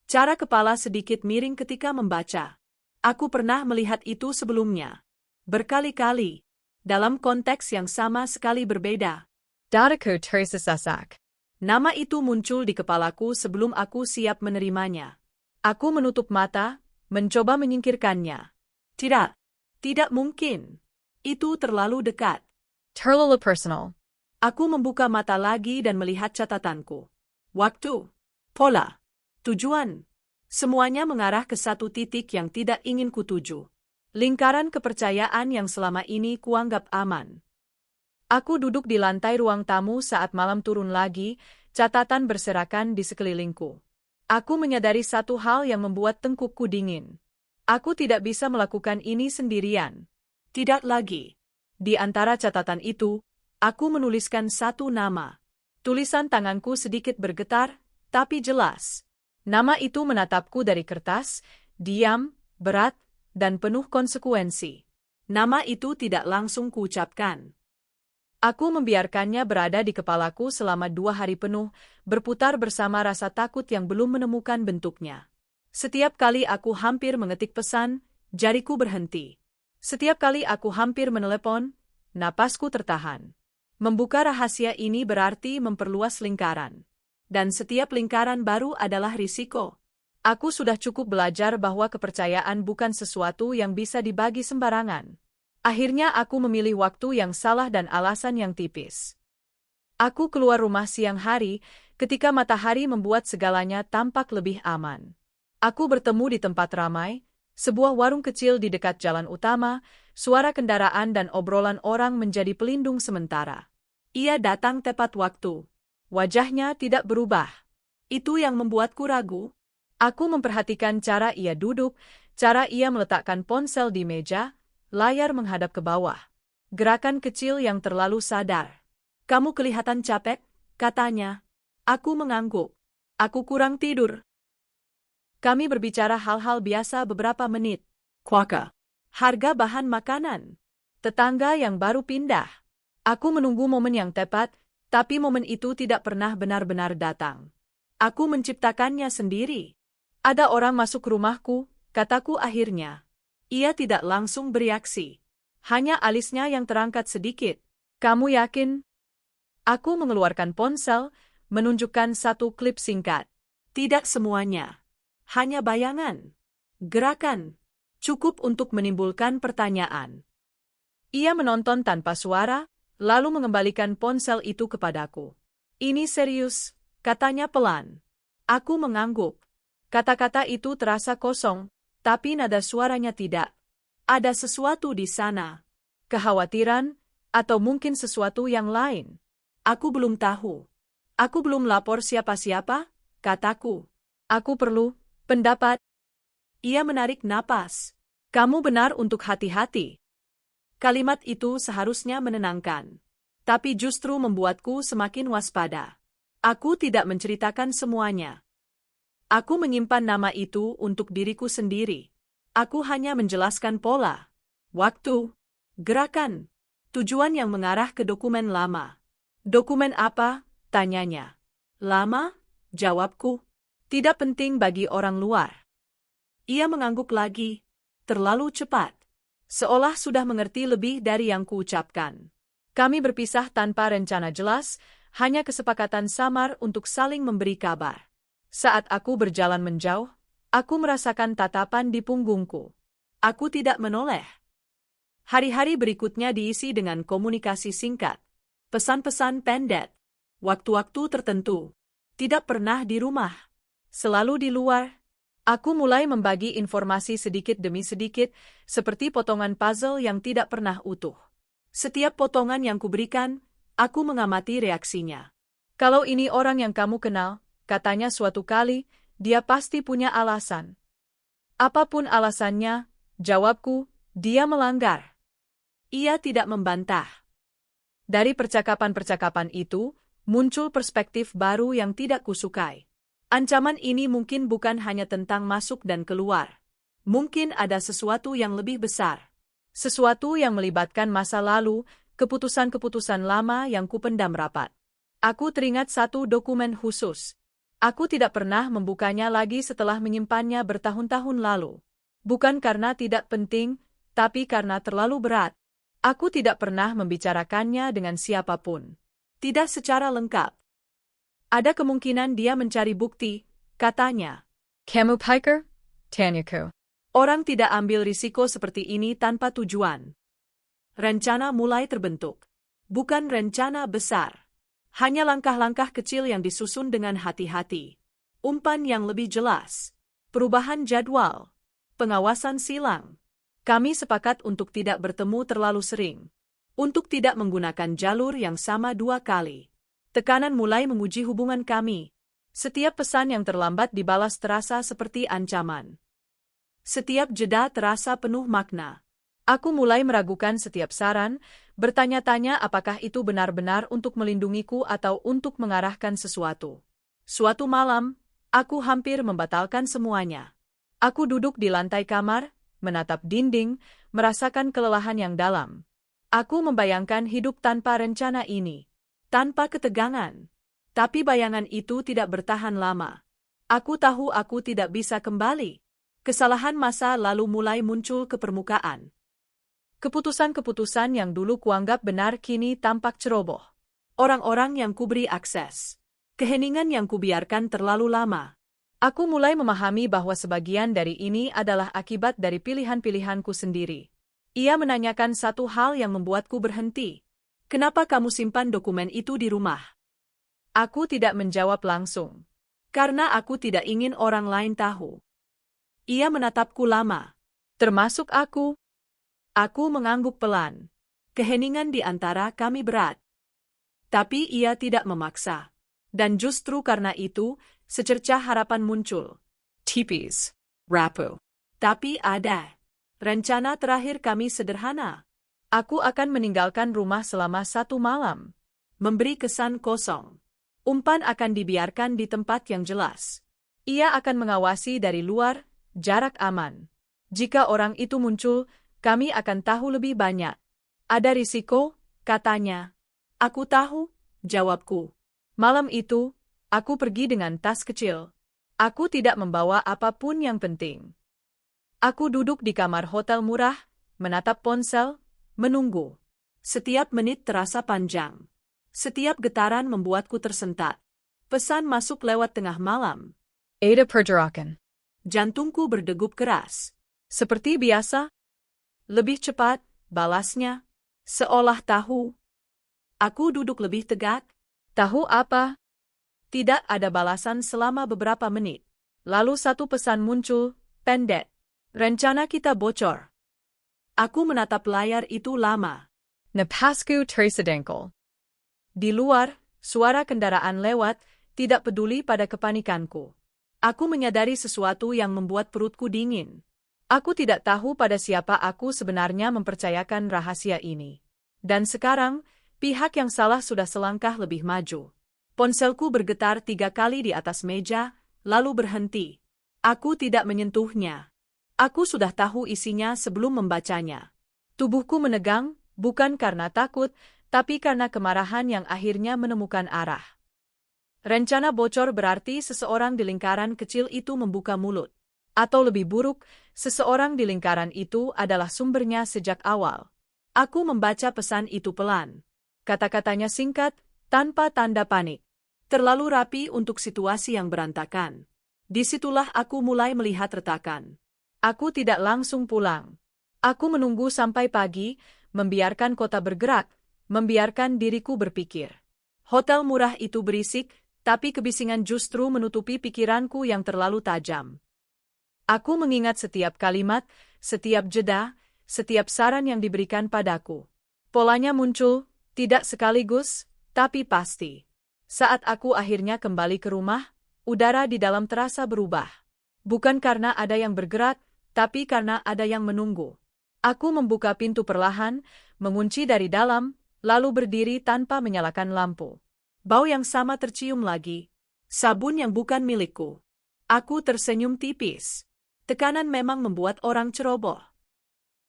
Cara kepala sedikit miring ketika membaca. Aku pernah melihat itu sebelumnya. Berkali-kali. Dalam konteks yang sama sekali berbeda. Dadaku tersesak. Nama itu muncul di kepalaku sebelum aku siap menerimanya. Aku menutup mata, mencoba menyingkirkannya. Tidak. Tidak mungkin. Itu terlalu dekat. Terlalu personal. Aku membuka mata lagi dan melihat catatanku. Waktu. Pola. Tujuan. Semuanya mengarah ke satu titik yang tidak ingin kutuju. Lingkaran kepercayaan yang selama ini kuanggap aman. Aku duduk di lantai ruang tamu saat malam turun lagi, catatan berserakan di sekelilingku. Aku menyadari satu hal yang membuat tengkukku dingin. Aku tidak bisa melakukan ini sendirian. Tidak lagi. Di antara catatan itu, aku menuliskan satu nama. Tulisan tanganku sedikit bergetar, tapi jelas. Nama itu menatapku dari kertas, diam, berat, dan penuh konsekuensi. Nama itu tidak langsung kuucapkan. Aku membiarkannya berada di kepalaku selama 2 hari penuh, berputar bersama rasa takut yang belum menemukan bentuknya. Setiap kali aku hampir mengetik pesan, jariku berhenti. Setiap kali aku hampir menelepon, napasku tertahan. Membuka rahasia ini berarti memperluas lingkaran. Dan setiap lingkaran baru adalah risiko. Aku sudah cukup belajar bahwa kepercayaan bukan sesuatu yang bisa dibagi sembarangan. Akhirnya aku memilih waktu yang salah dan alasan yang tipis. Aku keluar rumah siang hari, ketika matahari membuat segalanya tampak lebih aman. Aku bertemu di tempat ramai, sebuah warung kecil di dekat jalan utama, suara kendaraan dan obrolan orang menjadi pelindung sementara. Ia datang tepat waktu. Wajahnya tidak berubah. Itu yang membuatku ragu. Aku memperhatikan cara ia duduk, cara ia meletakkan ponsel di meja, layar menghadap ke bawah. Gerakan kecil yang terlalu sadar. "Kamu kelihatan capek," katanya. Aku mengangguk. "Aku kurang tidur." Kami berbicara hal-hal biasa beberapa menit. Kuaka. Harga bahan makanan. Tetangga yang baru pindah. Aku menunggu momen yang tepat, tapi momen itu tidak pernah benar-benar datang. Aku menciptakannya sendiri. "Ada orang masuk rumahku," kataku akhirnya. Ia tidak langsung bereaksi. Hanya alisnya yang terangkat sedikit. "Kamu yakin?" Aku mengeluarkan ponsel, menunjukkan satu klip singkat. Tidak semuanya. Hanya bayangan. Gerakan. Cukup untuk menimbulkan pertanyaan. Ia menonton tanpa suara, lalu mengembalikan ponsel itu kepadaku. "Ini serius," katanya pelan. Aku mengangguk. Kata-kata itu terasa kosong, tapi nada suaranya tidak. Ada sesuatu di sana. Kekhawatiran, atau mungkin sesuatu yang lain. Aku belum tahu. Aku belum lapor siapa-siapa, kataku. Aku perlu pendapat. Ia menarik napas. "Kamu benar untuk hati-hati." Kalimat itu seharusnya menenangkan. Tapi justru membuatku semakin waspada. Aku tidak menceritakan semuanya. Aku menyimpan nama itu untuk diriku sendiri. Aku hanya menjelaskan pola, waktu, gerakan, tujuan yang mengarah ke dokumen lama. "Dokumen apa?" tanyanya. "Lama?" jawabku. "Tidak penting bagi orang luar." Ia mengangguk lagi, terlalu cepat. Seolah sudah mengerti lebih dari yang kuucapkan. Kami berpisah tanpa rencana jelas, hanya kesepakatan samar untuk saling memberi kabar. Saat aku berjalan menjauh, aku merasakan tatapan di punggungku. Aku tidak menoleh. Hari-hari berikutnya diisi dengan komunikasi singkat, pesan-pesan pendek, waktu-waktu tertentu. Tidak pernah di rumah, selalu di luar. Aku mulai membagi informasi sedikit demi sedikit, seperti potongan puzzle yang tidak pernah utuh. Setiap potongan yang kuberikan, aku mengamati reaksinya. "Kalau ini orang yang kamu kenal," katanya suatu kali, "dia pasti punya alasan." "Apapun alasannya," jawabku, "dia melanggar." Ia tidak membantah. Dari percakapan-percakapan itu, muncul perspektif baru yang tidak kusukai. Ancaman ini mungkin bukan hanya tentang masuk dan keluar. Mungkin ada sesuatu yang lebih besar. Sesuatu yang melibatkan masa lalu, keputusan-keputusan lama yang kupendam rapat. Aku teringat satu dokumen khusus. Aku tidak pernah membukanya lagi setelah menyimpannya bertahun-tahun lalu. Bukan karena tidak penting, tapi karena terlalu berat. Aku tidak pernah membicarakannya dengan siapapun. Tidak secara lengkap. Ada kemungkinan dia mencari bukti, katanya. Kamu pikir? Tanyaku. Orang tidak ambil risiko seperti ini tanpa tujuan. Rencana mulai terbentuk. Bukan rencana besar. Hanya langkah-langkah kecil yang disusun dengan hati-hati. Umpan yang lebih jelas. Perubahan jadwal. Pengawasan silang. Kami sepakat untuk tidak bertemu terlalu sering. untuk tidak menggunakan jalur yang sama 2 kali. Tekanan mulai menguji hubungan kami. Setiap pesan yang terlambat dibalas terasa seperti ancaman. Setiap jeda terasa penuh makna. Aku mulai meragukan setiap saran, bertanya-tanya apakah itu benar-benar untuk melindungiku atau untuk mengarahkan sesuatu. Suatu malam, aku hampir membatalkan semuanya. Aku duduk di lantai kamar, menatap dinding, merasakan kelelahan yang dalam. Aku membayangkan hidup tanpa rencana ini, tanpa ketegangan. Tapi bayangan itu tidak bertahan lama. Aku tahu aku tidak bisa kembali. Kesalahan masa lalu mulai muncul ke permukaan. Keputusan-keputusan yang dulu kuanggap benar kini tampak ceroboh. Orang-orang yang kuberi akses. Keheningan yang kubiarkan terlalu lama. Aku mulai memahami bahwa sebagian dari ini adalah akibat dari pilihan-pilihanku sendiri. Ia menanyakan satu hal yang membuatku berhenti. Kenapa kamu simpan dokumen itu di rumah? Aku tidak menjawab langsung. Karena aku tidak ingin orang lain tahu. Ia menatapku lama. Termasuk aku. Aku mengangguk pelan. Keheningan di antara kami berat. Tapi ia tidak memaksa. Dan justru karena itu, secercah harapan muncul. Tipis. Rapuh. Tapi ada. Rencana terakhir kami sederhana. Aku akan meninggalkan rumah selama 1 malam. Memberi kesan kosong. Umpan akan dibiarkan di tempat yang jelas. Ia akan mengawasi dari luar, jarak aman. Jika orang itu muncul, kami akan tahu lebih banyak. Ada risiko, katanya. Aku tahu, jawabku. Malam itu, aku pergi dengan tas kecil. Aku tidak membawa apapun yang penting. Aku duduk di kamar hotel murah, menatap ponsel, menunggu. Setiap menit terasa panjang. Setiap getaran membuatku tersentak. Pesan masuk lewat tengah malam. Ada pergerakan. Jantungku berdegup keras. Seperti biasa. Lebih cepat, balasnya. Seolah tahu. Aku duduk lebih tegak. Tahu apa? Tidak ada balasan selama beberapa menit. Lalu satu pesan muncul, pendek. Rencana kita bocor. Aku menatap layar itu lama. Napasku tersedengkol. Di luar, suara kendaraan lewat, tidak peduli pada kepanikanku. Aku menyadari sesuatu yang membuat perutku dingin. Aku tidak tahu pada siapa aku sebenarnya mempercayakan rahasia ini. Dan sekarang, pihak yang salah sudah selangkah lebih maju. Ponselku bergetar 3 kali di atas meja, lalu berhenti. Aku tidak menyentuhnya. Aku sudah tahu isinya sebelum membacanya. Tubuhku menegang, bukan karena takut, tapi karena kemarahan yang akhirnya menemukan arah. Rencana bocor berarti seseorang di lingkaran kecil itu membuka mulut. Atau lebih buruk, seseorang di lingkaran itu adalah sumbernya sejak awal. Aku membaca pesan itu pelan. Kata-katanya singkat, tanpa tanda panik. Terlalu rapi untuk situasi yang berantakan. Disitulah aku mulai melihat retakan. Aku tidak langsung pulang. Aku menunggu sampai pagi, membiarkan kota bergerak, membiarkan diriku berpikir. Hotel murah itu berisik, tapi kebisingan justru menutupi pikiranku yang terlalu tajam. Aku mengingat setiap kalimat, setiap jeda, setiap saran yang diberikan padaku. Polanya muncul, tidak sekaligus, tapi pasti. Saat aku akhirnya kembali ke rumah, udara di dalam terasa berubah. Bukan karena ada yang bergerak, tapi karena ada yang menunggu. Aku membuka pintu perlahan, mengunci dari dalam, lalu berdiri tanpa menyalakan lampu. Bau yang sama tercium lagi. Sabun yang bukan milikku. Aku tersenyum tipis. Tekanan memang membuat orang ceroboh.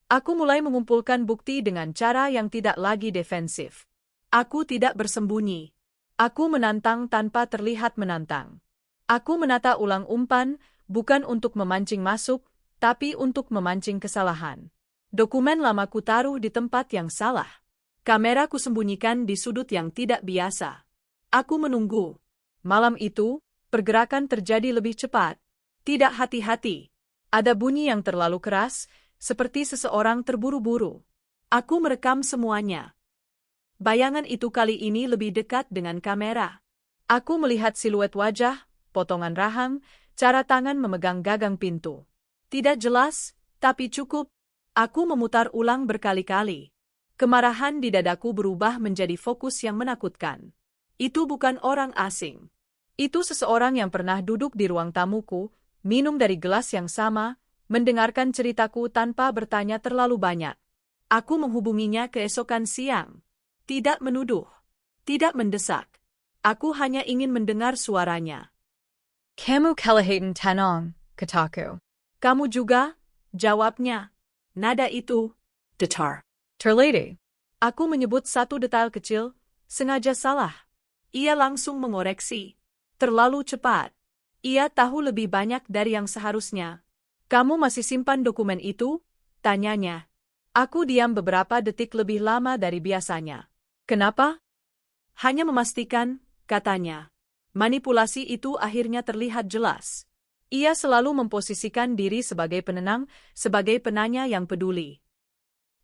Aku mulai mengumpulkan bukti dengan cara yang tidak lagi defensif. Aku tidak bersembunyi. Aku menantang tanpa terlihat menantang. Aku menata ulang umpan, bukan untuk memancing masuk, tapi untuk memancing kesalahan. Dokumen lama ku taruh di tempat yang salah. Kamera ku sembunyikan di sudut yang tidak biasa. Aku menunggu. Malam itu, pergerakan terjadi lebih cepat. Tidak hati-hati. Ada bunyi yang terlalu keras, seperti seseorang terburu-buru. Aku merekam semuanya. Bayangan itu kali ini lebih dekat dengan kamera. Aku melihat siluet wajah, potongan rahang, cara tangan memegang gagang pintu. Tidak jelas, tapi cukup. Aku memutar ulang berkali-kali. Kemarahan di dadaku berubah menjadi fokus yang menakutkan. Itu bukan orang asing. Itu seseorang yang pernah duduk di ruang tamuku, minum dari gelas yang sama, mendengarkan ceritaku tanpa bertanya terlalu banyak. Aku menghubunginya keesokan siang. Tidak menuduh. Tidak mendesak. Aku hanya ingin mendengar suaranya. Kamu kalahatan tanong, kataku. Kamu juga? Jawabnya. Nada itu. Datar. Terlady. Aku menyebut satu detail kecil, sengaja salah. Ia langsung mengoreksi. Terlalu cepat. Ia tahu lebih banyak dari yang seharusnya. Kamu masih simpan dokumen itu? Tanyanya. Aku diam beberapa detik lebih lama dari biasanya. Kenapa? Hanya memastikan, katanya. Manipulasi itu akhirnya terlihat jelas. Ia selalu memposisikan diri sebagai penenang, sebagai penanya yang peduli.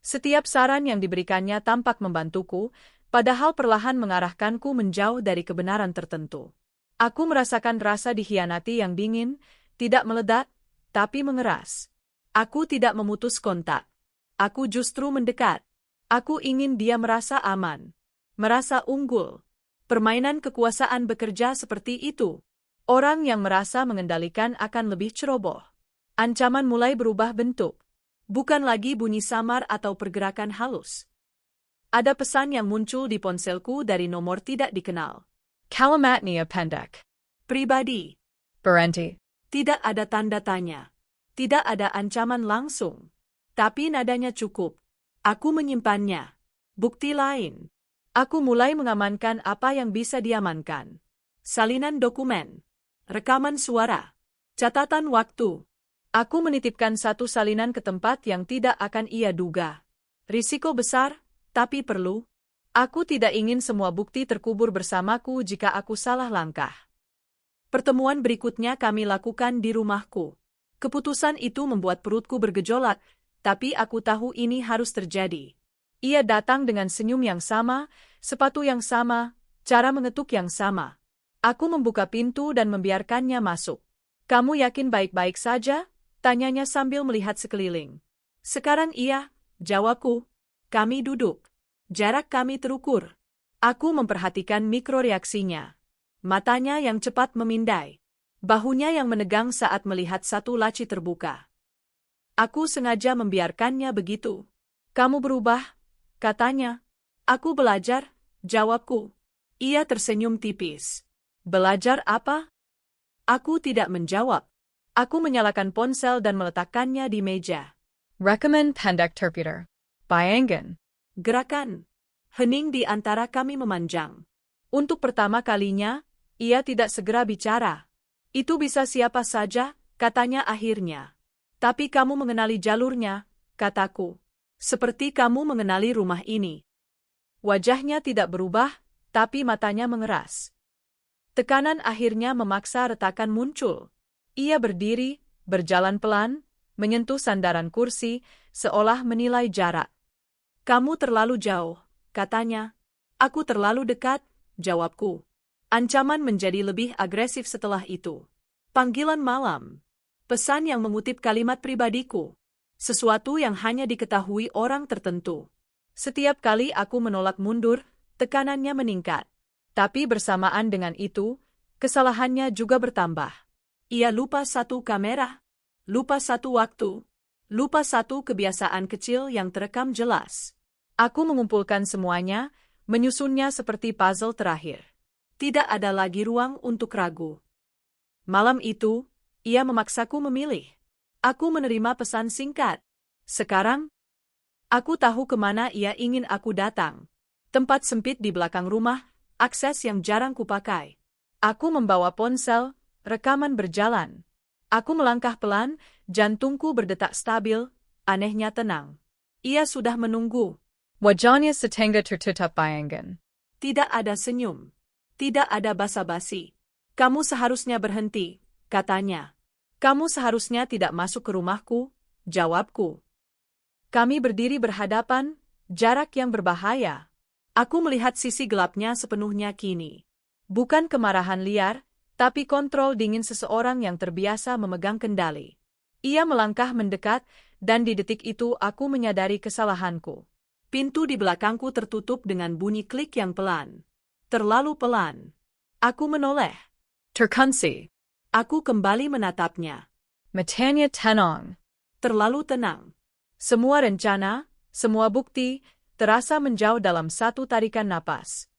Setiap saran yang diberikannya tampak membantuku, padahal perlahan mengarahkanku menjauh dari kebenaran tertentu. Aku merasakan rasa dikhianati yang dingin, tidak meledak, tapi mengeras. Aku tidak memutus kontak. Aku justru mendekat. Aku ingin dia merasa aman, merasa unggul. Permainan kekuasaan bekerja seperti itu. Orang yang merasa mengendalikan akan lebih ceroboh. Ancaman mulai berubah bentuk. Bukan lagi bunyi samar atau pergerakan halus. Ada pesan yang muncul di ponselku dari nomor tidak dikenal. Kalimatnya pendek. Pribadi. Berhenti. Tidak ada tanda tanya. Tidak ada ancaman langsung. Tapi nadanya cukup. Aku menyimpannya. Bukti lain. Aku mulai mengamankan apa yang bisa diamankan. Salinan dokumen. Rekaman suara. Catatan waktu. Aku menitipkan satu salinan ke tempat yang tidak akan ia duga. Risiko besar, tapi perlu. Aku tidak ingin semua bukti terkubur bersamaku jika aku salah langkah. Pertemuan berikutnya kami lakukan di rumahku. Keputusan itu membuat perutku bergejolak, tapi aku tahu ini harus terjadi. Ia datang dengan senyum yang sama, sepatu yang sama, cara mengetuk yang sama. Aku membuka pintu dan membiarkannya masuk. Kamu yakin baik-baik saja? Tanyanya sambil melihat sekeliling. Sekarang iya, jawabku. Kami duduk. Jarak kami terukur. Aku memperhatikan mikroreaksinya. Matanya yang cepat memindai. Bahunya yang menegang saat melihat satu laci terbuka. Aku sengaja membiarkannya begitu. Kamu berubah, katanya. Aku belajar, jawabku. Ia tersenyum tipis. Belajar apa? Aku tidak menjawab. Aku menyalakan ponsel dan meletakkannya di meja. Recommend pendek terputer. Bayangkan. Gerakan. Hening di antara kami memanjang. Untuk pertama kalinya, ia tidak segera bicara. Itu bisa siapa saja, katanya akhirnya. Tapi kamu mengenali jalurnya, kataku. Seperti kamu mengenali rumah ini. Wajahnya tidak berubah, tapi matanya mengeras. Tekanan akhirnya memaksa retakan muncul. Ia berdiri, berjalan pelan, menyentuh sandaran kursi, seolah menilai jarak. Kamu terlalu jauh, katanya. Aku terlalu dekat, jawabku. Ancaman menjadi lebih agresif setelah itu. Panggilan malam. Pesan yang mengutip kalimat pribadiku. Sesuatu yang hanya diketahui orang tertentu. Setiap kali aku menolak mundur, tekanannya meningkat. Tapi bersamaan dengan itu, kesalahannya juga bertambah. Ia lupa satu kamera, lupa satu waktu, lupa satu kebiasaan kecil yang terekam jelas. Aku mengumpulkan semuanya, menyusunnya seperti puzzle terakhir. Tidak ada lagi ruang untuk ragu. Malam itu, ia memaksaku memilih. Aku menerima pesan singkat. Sekarang, aku tahu kemana ia ingin aku datang. Tempat sempit di belakang rumah, akses yang jarang kupakai. Aku membawa ponsel, rekaman berjalan. Aku melangkah pelan, jantungku berdetak stabil, anehnya tenang. Ia sudah menunggu. Wajahnya setengah tertutup bayangan. Tidak ada senyum. Tidak ada basa-basi. Kamu seharusnya berhenti, katanya. Kamu seharusnya tidak masuk ke rumahku, jawabku. Kami berdiri berhadapan, jarak yang berbahaya. Aku melihat sisi gelapnya sepenuhnya kini. Bukan kemarahan liar, tapi kontrol dingin seseorang yang terbiasa memegang kendali. Ia melangkah mendekat, dan di detik itu aku menyadari kesalahanku. Pintu di belakangku tertutup dengan bunyi klik yang pelan. Terlalu pelan. Aku menoleh. Terkunci. Aku kembali menatapnya. Matanya tenang. Terlalu tenang. Semua rencana, semua bukti, terasa menjauh dalam satu tarikan napas.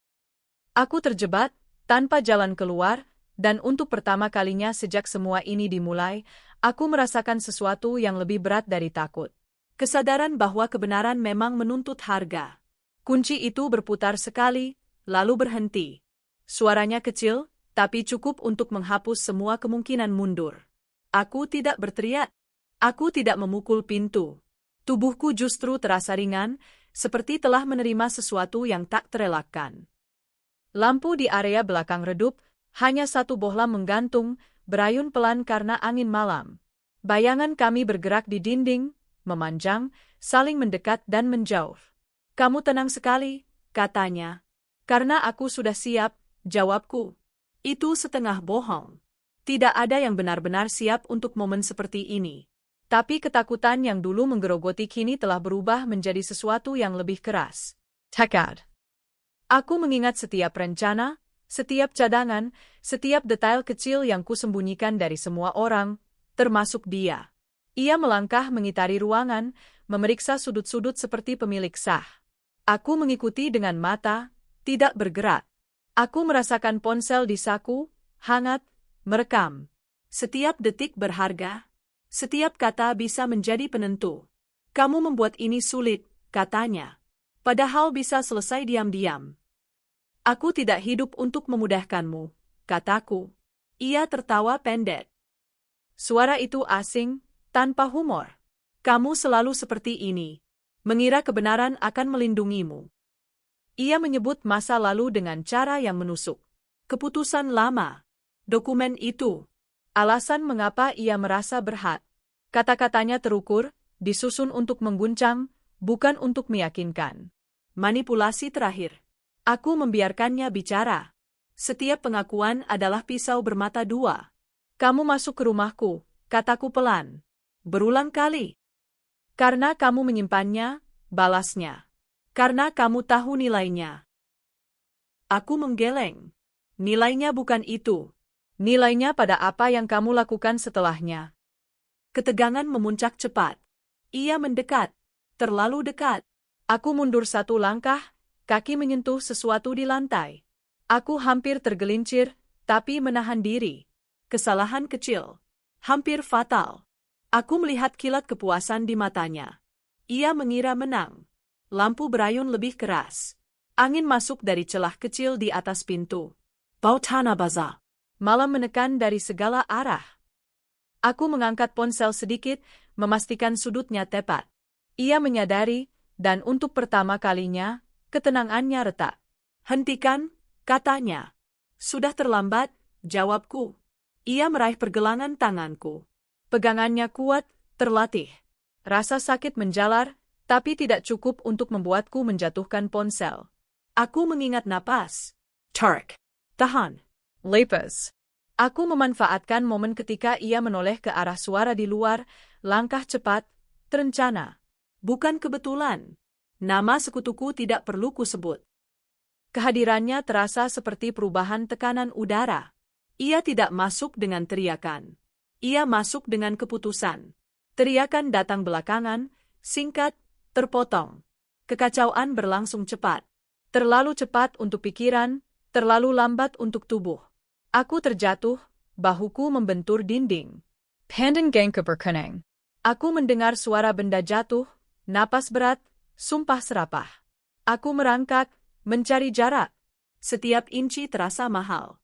Aku terjebak, tanpa jalan keluar, dan untuk pertama kalinya sejak semua ini dimulai, aku merasakan sesuatu yang lebih berat dari takut. Kesadaran bahwa kebenaran memang menuntut harga. Kunci itu berputar sekali, lalu berhenti. Suaranya kecil, tapi cukup untuk menghapus semua kemungkinan mundur. Aku tidak berteriak. Aku tidak memukul pintu. Tubuhku justru terasa ringan, seperti telah menerima sesuatu yang tak terelakkan. Lampu di area belakang redup, hanya satu bohlam menggantung, berayun pelan karena angin malam. Bayangan kami bergerak di dinding, memanjang, saling mendekat dan menjauh. Kamu tenang sekali, katanya. Karena aku sudah siap, jawabku. Itu setengah bohong. Tidak ada yang benar-benar siap untuk momen seperti ini. Tapi ketakutan yang dulu menggerogoti kini telah berubah menjadi sesuatu yang lebih keras. Tekad. Aku mengingat setiap rencana, setiap cadangan, setiap detail kecil yang kusembunyikan dari semua orang, termasuk dia. Ia melangkah mengitari ruangan, memeriksa sudut-sudut seperti pemilik sah. Aku mengikuti dengan mata, tidak bergerak. Aku merasakan ponsel di saku, hangat, merekam. Setiap detik berharga. Setiap kata bisa menjadi penentu. Kamu membuat ini sulit, katanya. Padahal bisa selesai diam-diam. Aku tidak hidup untuk memudahkanmu, kataku. Ia tertawa pendek. Suara itu asing, tanpa humor. Kamu selalu seperti ini. Mengira kebenaran akan melindungimu. Ia menyebut masa lalu dengan cara yang menusuk. Keputusan lama. Dokumen itu. Alasan mengapa ia merasa berhak. Kata-katanya terukur, disusun untuk mengguncang, bukan untuk meyakinkan. Manipulasi terakhir. Aku membiarkannya bicara. Setiap pengakuan adalah pisau bermata dua. Kamu masuk ke rumahku, kataku pelan. Berulang kali. Karena kamu menyimpannya, balasnya. Karena kamu tahu nilainya. Aku menggeleng. Nilainya bukan itu. Nilainya pada apa yang kamu lakukan setelahnya. Ketegangan memuncak cepat. Ia mendekat. Terlalu dekat. Aku mundur satu langkah, kaki menyentuh sesuatu di lantai. Aku hampir tergelincir, tapi menahan diri. Kesalahan kecil. Hampir fatal. Aku melihat kilat kepuasan di matanya. Ia mengira menang. Lampu berayun lebih keras. Angin masuk dari celah kecil di atas pintu. Bau tanah basah. Malam menekan dari segala arah. Aku mengangkat ponsel sedikit, memastikan sudutnya tepat. Ia menyadari, dan untuk pertama kalinya, ketenangannya retak. Hentikan, katanya. Sudah terlambat, jawabku. Ia meraih pergelangan tanganku. Pegangannya kuat, terlatih. Rasa sakit menjalar, tapi tidak cukup untuk membuatku menjatuhkan ponsel. Aku mengingat napas. Tarik. Tahan. Lepas. Aku memanfaatkan momen ketika ia menoleh ke arah suara di luar, langkah cepat, terencana. Bukan kebetulan. Nama sekutuku tidak perlu kusebut. Kehadirannya terasa seperti perubahan tekanan udara. Ia tidak masuk dengan teriakan. Ia masuk dengan keputusan. Teriakan datang belakangan, singkat, terpotong. Kekacauan berlangsung cepat. Terlalu cepat untuk pikiran, terlalu lambat untuk tubuh. Aku terjatuh, bahuku membentur dinding. Pandang gangku berkenang. Aku mendengar suara benda jatuh, napas berat, sumpah serapah. Aku merangkak, mencari jarak. Setiap inci terasa mahal.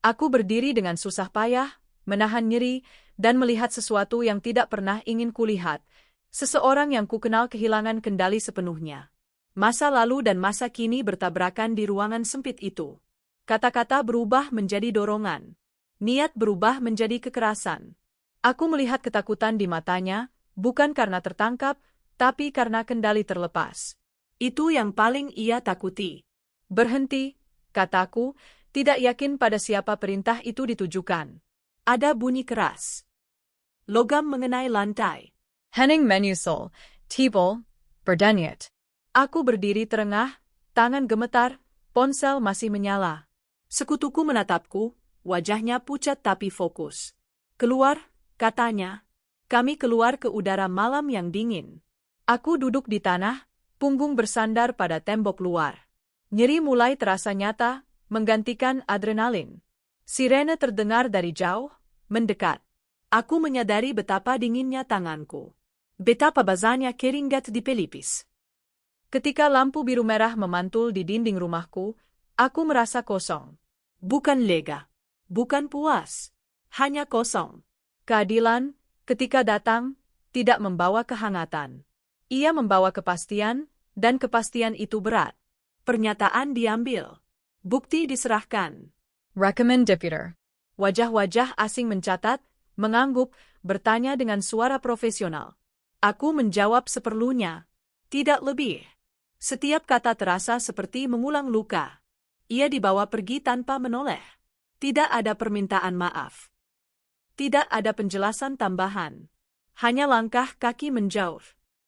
Aku berdiri dengan susah payah, menahan nyeri, dan melihat sesuatu yang tidak pernah ingin kulihat. Seseorang yang kukenal kehilangan kendali sepenuhnya. Masa lalu dan masa kini bertabrakan di ruangan sempit itu. Kata-kata berubah menjadi dorongan. Niat berubah menjadi kekerasan. Aku melihat ketakutan di matanya, bukan karena tertangkap, tapi karena kendali terlepas. Itu yang paling ia takuti. Berhenti, kataku, tidak yakin pada siapa perintah itu ditujukan. Ada bunyi keras. Logam mengenai lantai. Henning menyusul, Tibol, berdenyut. Aku berdiri terengah, tangan gemetar, ponsel masih menyala. Sekutuku menatapku, wajahnya pucat tapi fokus. Keluar, katanya. Kami keluar ke udara malam yang dingin. Aku duduk di tanah, punggung bersandar pada tembok luar. Nyeri mulai terasa nyata, menggantikan adrenalin. Sirene terdengar dari jauh, mendekat. Aku menyadari betapa dinginnya tanganku. Betapa bazanya keringat di pelipis. Ketika lampu biru merah memantul di dinding rumahku, aku merasa kosong. Bukan lega. Bukan puas. Hanya kosong. Keadilan, ketika datang, tidak membawa kehangatan. Ia membawa kepastian, dan kepastian itu berat. Pernyataan diambil. Bukti diserahkan. Recommend Deputer. Wajah-wajah asing mencatat, mengangguk, bertanya dengan suara profesional. Aku menjawab seperlunya. Tidak lebih. Setiap kata terasa seperti mengulang luka. Ia dibawa pergi tanpa menoleh. Tidak ada permintaan maaf. Tidak ada penjelasan tambahan. Hanya langkah kaki menjauh.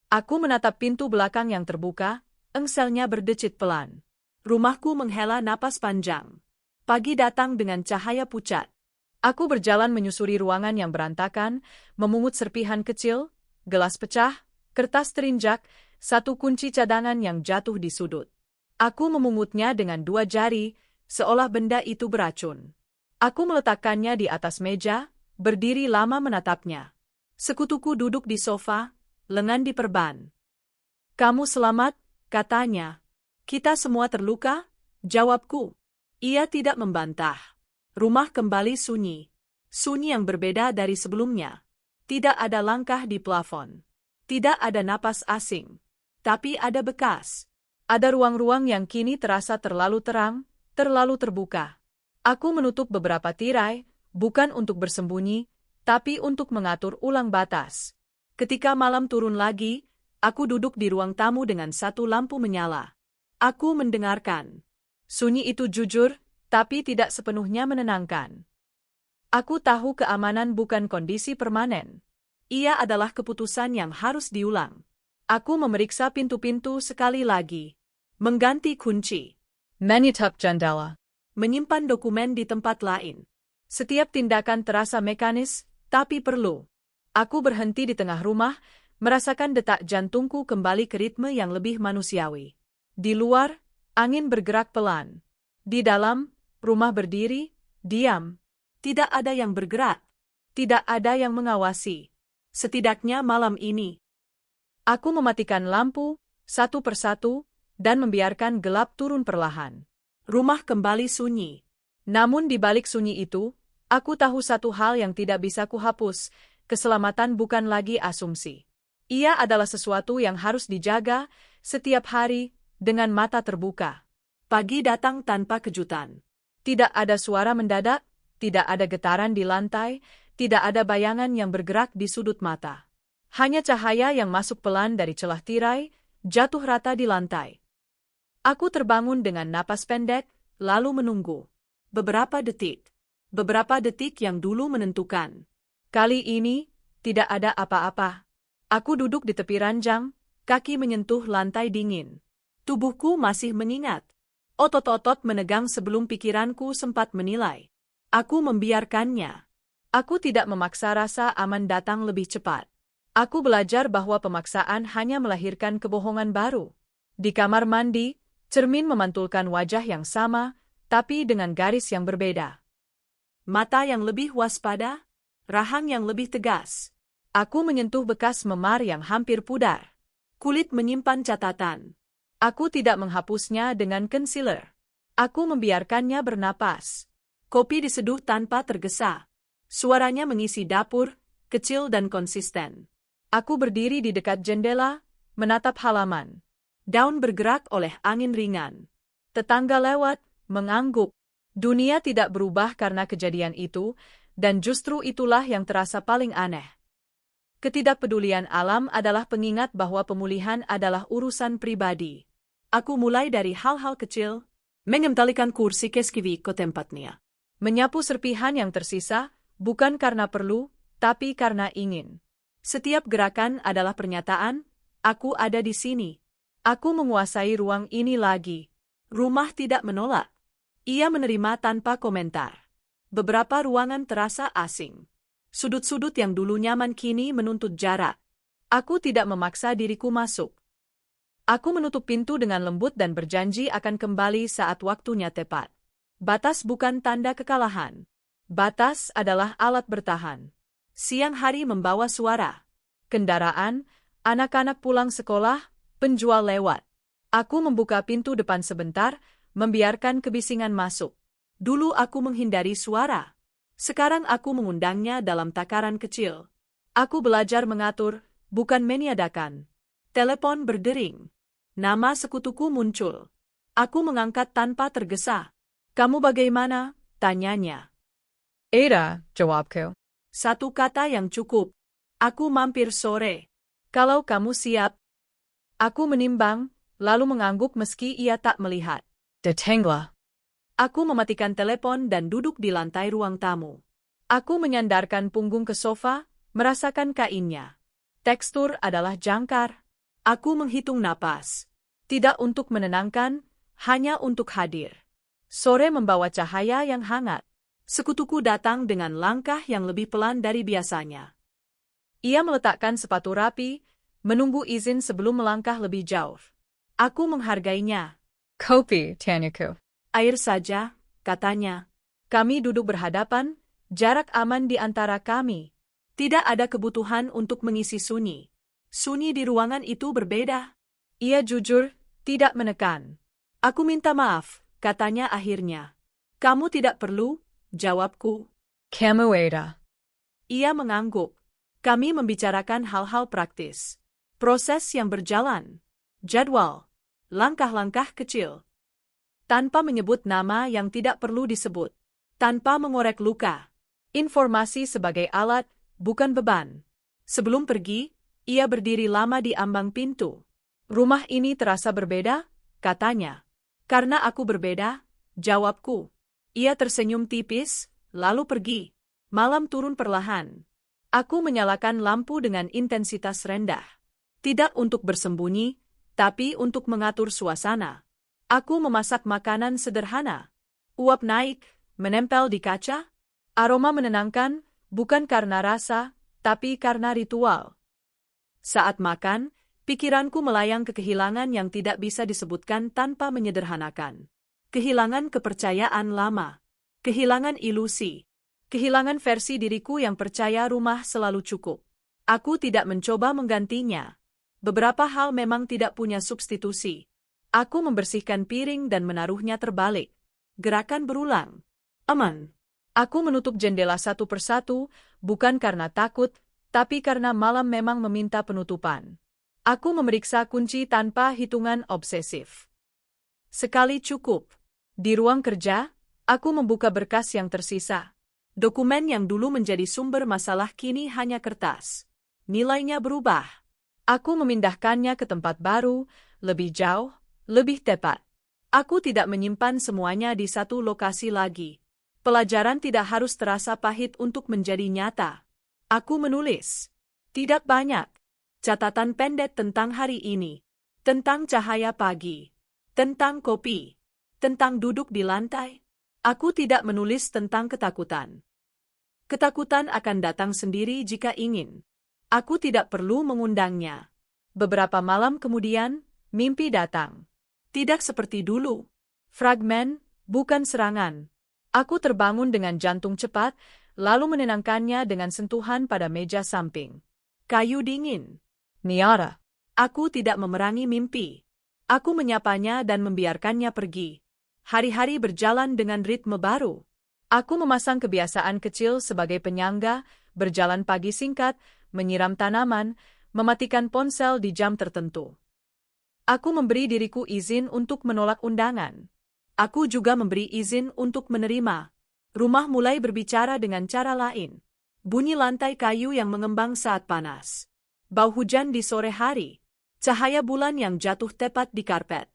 Aku menatap pintu belakang yang terbuka, engselnya berdecit pelan. Rumahku menghela napas panjang. Pagi datang dengan cahaya pucat. Aku berjalan menyusuri ruangan yang berantakan, memungut serpihan kecil, gelas pecah, kertas terinjak, satu kunci cadangan yang jatuh di sudut. Aku memungutnya dengan 2 jari, seolah benda itu beracun. Aku meletakkannya di atas meja, berdiri lama menatapnya. Sekutuku duduk di sofa, lengan diperban. Kamu selamat, katanya. Kita semua terluka, jawabku. Ia tidak membantah. Rumah kembali sunyi. Sunyi yang berbeda dari sebelumnya. Tidak ada langkah di plafon. Tidak ada napas asing. Tapi ada bekas. Ada ruang-ruang yang kini terasa terlalu terang, terlalu terbuka. Aku menutup beberapa tirai, bukan untuk bersembunyi, tapi untuk mengatur ulang batas. Ketika malam turun lagi, aku duduk di ruang tamu dengan satu lampu menyala. Aku mendengarkan. Sunyi itu jujur, tapi tidak sepenuhnya menenangkan. Aku tahu keamanan bukan kondisi permanen. Ia adalah keputusan yang harus diulang. Aku memeriksa pintu-pintu sekali lagi. Mengganti kunci. Menutup jendela. Menyimpan dokumen di tempat lain. Setiap tindakan terasa mekanis, tapi perlu. Aku berhenti di tengah rumah, merasakan detak jantungku kembali ke ritme yang lebih manusiawi. Di luar, angin bergerak pelan. Di dalam, rumah berdiri, diam. Tidak ada yang bergerak. Tidak ada yang mengawasi. Setidaknya malam ini. Aku mematikan lampu, satu persatu, dan membiarkan gelap turun perlahan. Rumah kembali sunyi. Namun di balik sunyi itu, aku tahu satu hal yang tidak bisa kuhapus, keselamatan bukan lagi asumsi. Ia adalah sesuatu yang harus dijaga, setiap hari, dengan mata terbuka. Pagi datang tanpa kejutan. Tidak ada suara mendadak, tidak ada getaran di lantai, tidak ada bayangan yang bergerak di sudut mata. Hanya cahaya yang masuk pelan dari celah tirai, jatuh rata di lantai. Aku terbangun dengan napas pendek, lalu menunggu. Beberapa detik. Beberapa detik yang dulu menentukan. Kali ini, tidak ada apa-apa. Aku duduk di tepi ranjang, kaki menyentuh lantai dingin. Tubuhku masih mengingat. Otot-otot menegang sebelum pikiranku sempat menilai. Aku membiarkannya. Aku tidak memaksa rasa aman datang lebih cepat. Aku belajar bahwa pemaksaan hanya melahirkan kebohongan baru. Di kamar mandi, cermin memantulkan wajah yang sama, tapi dengan garis yang berbeda. Mata yang lebih waspada, rahang yang lebih tegas. Aku menyentuh bekas memar yang hampir pudar. Kulit menyimpan catatan. Aku tidak menghapusnya dengan concealer. Aku membiarkannya bernapas. Kopi diseduh tanpa tergesa. Suaranya mengisi dapur, kecil dan konsisten. Aku berdiri di dekat jendela, menatap halaman. Daun bergerak oleh angin ringan. Tetangga lewat, mengangguk. Dunia tidak berubah karena kejadian itu, dan justru itulah yang terasa paling aneh. Ketidakpedulian alam adalah pengingat bahwa pemulihan adalah urusan pribadi. Aku mulai dari hal-hal kecil, mengembalikan kursi keskivi ke tempatnya. Menyapu serpihan yang tersisa, bukan karena perlu, tapi karena ingin. Setiap gerakan adalah pernyataan, aku ada di sini. Aku menguasai ruang ini lagi. Rumah tidak menolak. Ia menerima tanpa komentar. Beberapa ruangan terasa asing. Sudut-sudut yang dulu nyaman kini menuntut jarak. Aku tidak memaksa diriku masuk. Aku menutup pintu dengan lembut dan berjanji akan kembali saat waktunya tepat. Batas bukan tanda kekalahan. Batas adalah alat bertahan. Siang hari membawa suara. Kendaraan, anak-anak pulang sekolah, penjual lewat. Aku membuka pintu depan sebentar, membiarkan kebisingan masuk. Dulu aku menghindari suara. Sekarang aku mengundangnya dalam takaran kecil. Aku belajar mengatur, bukan meniadakan. Telepon berdering. Nama sekutuku muncul. Aku mengangkat tanpa tergesa. "Kamu bagaimana?" tanyanya. Ada, jawabku. Satu kata yang cukup. Aku mampir sore. Kalau kamu siap. Aku menimbang, lalu mengangguk meski ia tak melihat. Datanglah. Aku mematikan telepon dan duduk di lantai ruang tamu. Aku menyandarkan punggung ke sofa, merasakan kainnya. Tekstur adalah jangkar. Aku menghitung napas. Tidak untuk menenangkan, hanya untuk hadir. Sore membawa cahaya yang hangat. Sekutuku datang dengan langkah yang lebih pelan dari biasanya. Ia meletakkan sepatu rapi, menunggu izin sebelum melangkah lebih jauh. Aku menghargainya. Kopi, tanyaku. "Air saja," katanya. Kami duduk berhadapan, jarak aman di antara kami. Tidak ada kebutuhan untuk mengisi sunyi. Sunyi di ruangan itu berbeda. Ia jujur, tidak menekan. "Aku minta maaf," katanya akhirnya. "Kamu tidak perlu," jawabku. Kamu ada. Ia mengangguk. Kami membicarakan hal-hal praktis. Proses yang berjalan. Jadwal. Langkah-langkah kecil. Tanpa menyebut nama yang tidak perlu disebut. Tanpa mengorek luka. Informasi sebagai alat, bukan beban. Sebelum pergi, ia berdiri lama di ambang pintu. "Rumah ini terasa berbeda," katanya. "Karena aku berbeda," jawabku. Ia tersenyum tipis, lalu pergi. Malam turun perlahan. Aku menyalakan lampu dengan intensitas rendah. Tidak untuk bersembunyi, tapi untuk mengatur suasana. Aku memasak makanan sederhana. Uap naik, menempel di kaca. Aroma menenangkan, bukan karena rasa, tapi karena ritual. Saat makan, pikiranku melayang ke kehilangan yang tidak bisa disebutkan tanpa menyederhanakan. Kehilangan kepercayaan lama. Kehilangan ilusi. Kehilangan versi diriku yang percaya rumah selalu cukup. Aku tidak mencoba menggantinya. Beberapa hal memang tidak punya substitusi. Aku membersihkan piring dan menaruhnya terbalik. Gerakan berulang. Aman. Aku menutup jendela satu persatu, bukan karena takut, tapi karena malam memang meminta penutupan. Aku memeriksa kunci tanpa hitungan obsesif. Sekali cukup. Di ruang kerja, aku membuka berkas yang tersisa. Dokumen yang dulu menjadi sumber masalah kini hanya kertas. Nilainya berubah. Aku memindahkannya ke tempat baru, lebih jauh, lebih tepat. Aku tidak menyimpan semuanya di satu lokasi lagi. Pelajaran tidak harus terasa pahit untuk menjadi nyata. Aku menulis. Tidak banyak. Catatan pendek tentang hari ini. Tentang cahaya pagi. Tentang kopi. Tentang duduk di lantai. Aku tidak menulis tentang ketakutan. Ketakutan akan datang sendiri jika ingin. Aku tidak perlu mengundangnya. Beberapa malam kemudian, mimpi datang. Tidak seperti dulu. Fragmen, bukan serangan. Aku terbangun dengan jantung cepat, lalu menenangkannya dengan sentuhan pada meja samping. Kayu dingin. Niara. Aku tidak memerangi mimpi. Aku menyapanya dan membiarkannya pergi. Hari-hari berjalan dengan ritme baru. Aku memasang kebiasaan kecil sebagai penyangga, berjalan pagi singkat, menyiram tanaman, mematikan ponsel di jam tertentu. Aku memberi diriku izin untuk menolak undangan. Aku juga memberi izin untuk menerima. Rumah mulai berbicara dengan cara lain. Bunyi lantai kayu yang mengembang saat panas. Bau hujan di sore hari. Cahaya bulan yang jatuh tepat di karpet.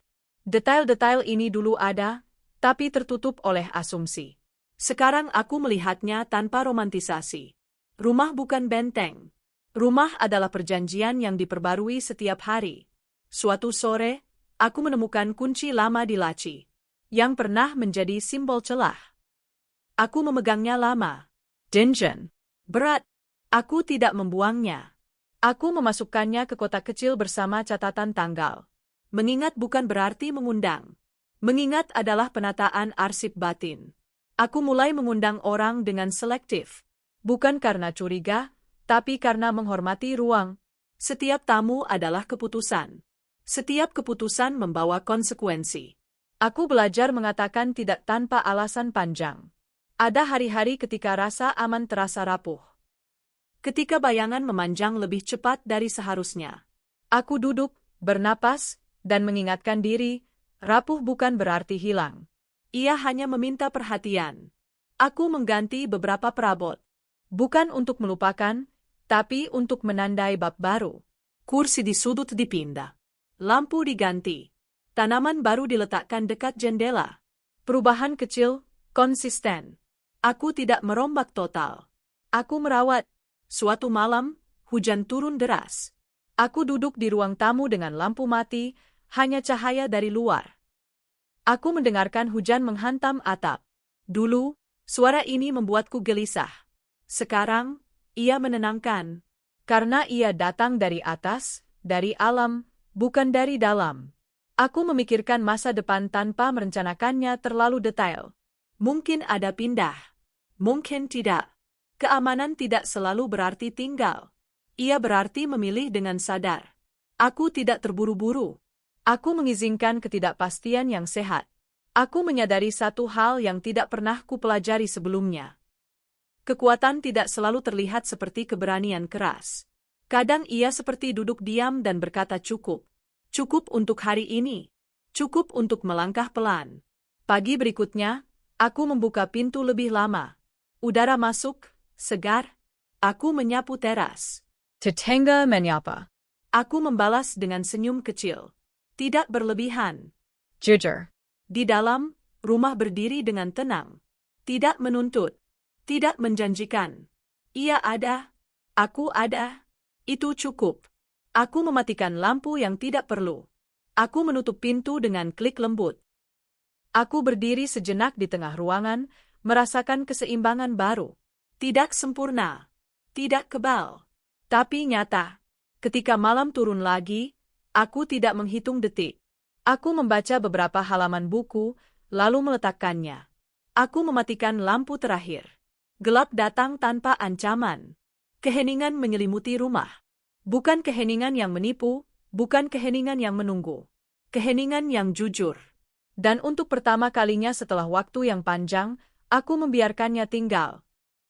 Detail-detail ini dulu ada, tapi tertutup oleh asumsi. Sekarang aku melihatnya tanpa romantisasi. Rumah bukan benteng. Rumah adalah perjanjian yang diperbarui setiap hari. Suatu sore, aku menemukan kunci lama di laci, yang pernah menjadi simbol celah. Aku memegangnya lama. Dingen. Berat. Aku tidak membuangnya. Aku memasukkannya ke kotak kecil bersama catatan tanggal. Mengingat bukan berarti mengundang. Mengingat adalah penataan arsip batin. Aku mulai mengundang orang dengan selektif. Bukan karena curiga, tapi karena menghormati ruang. Setiap tamu adalah keputusan. Setiap keputusan membawa konsekuensi. Aku belajar mengatakan tidak tanpa alasan panjang. Ada hari-hari ketika rasa aman terasa rapuh. Ketika bayangan memanjang lebih cepat dari seharusnya. Aku duduk, bernapas, dan mengingatkan diri, rapuh bukan berarti hilang. Ia hanya meminta perhatian. Aku mengganti beberapa perabot. Bukan untuk melupakan, tapi untuk menandai bab baru. Kursi di sudut dipindah. Lampu diganti. Tanaman baru diletakkan dekat jendela. Perubahan kecil, konsisten. Aku tidak merombak total. Aku merawat. Suatu malam, hujan turun deras. Aku duduk di ruang tamu dengan lampu mati, hanya cahaya dari luar. Aku mendengarkan hujan menghantam atap. Dulu, suara ini membuatku gelisah. Sekarang, ia menenangkan. Karena ia datang dari atas, dari alam, bukan dari dalam. Aku memikirkan masa depan tanpa merencanakannya terlalu detail. Mungkin ada pindah. Mungkin tidak. Keamanan tidak selalu berarti tinggal. Ia berarti memilih dengan sadar. Aku tidak terburu-buru. Aku mengizinkan ketidakpastian yang sehat. Aku menyadari satu hal yang tidak pernah kupelajari sebelumnya. Kekuatan tidak selalu terlihat seperti keberanian keras. Kadang ia seperti duduk diam dan berkata cukup. Cukup untuk hari ini. Cukup untuk melangkah pelan. Pagi berikutnya, aku membuka pintu lebih lama. Udara masuk, segar. Aku menyapu teras. Tetangga menyapa. Aku membalas dengan senyum kecil. Tidak berlebihan. Jujur. Di dalam, rumah berdiri dengan tenang. Tidak menuntut. Tidak menjanjikan. Ia ada. Aku ada. Itu cukup. Aku mematikan lampu yang tidak perlu. Aku menutup pintu dengan klik lembut. Aku berdiri sejenak di tengah ruangan, merasakan keseimbangan baru. Tidak sempurna. Tidak kebal. Tapi nyata. Ketika malam turun lagi, aku tidak menghitung detik. Aku membaca beberapa halaman buku, lalu meletakkannya. Aku mematikan lampu terakhir. Gelap datang tanpa ancaman. Keheningan menyelimuti rumah. Bukan keheningan yang menipu, bukan keheningan yang menunggu. Keheningan yang jujur. Dan untuk pertama kalinya setelah waktu yang panjang, aku membiarkannya tinggal.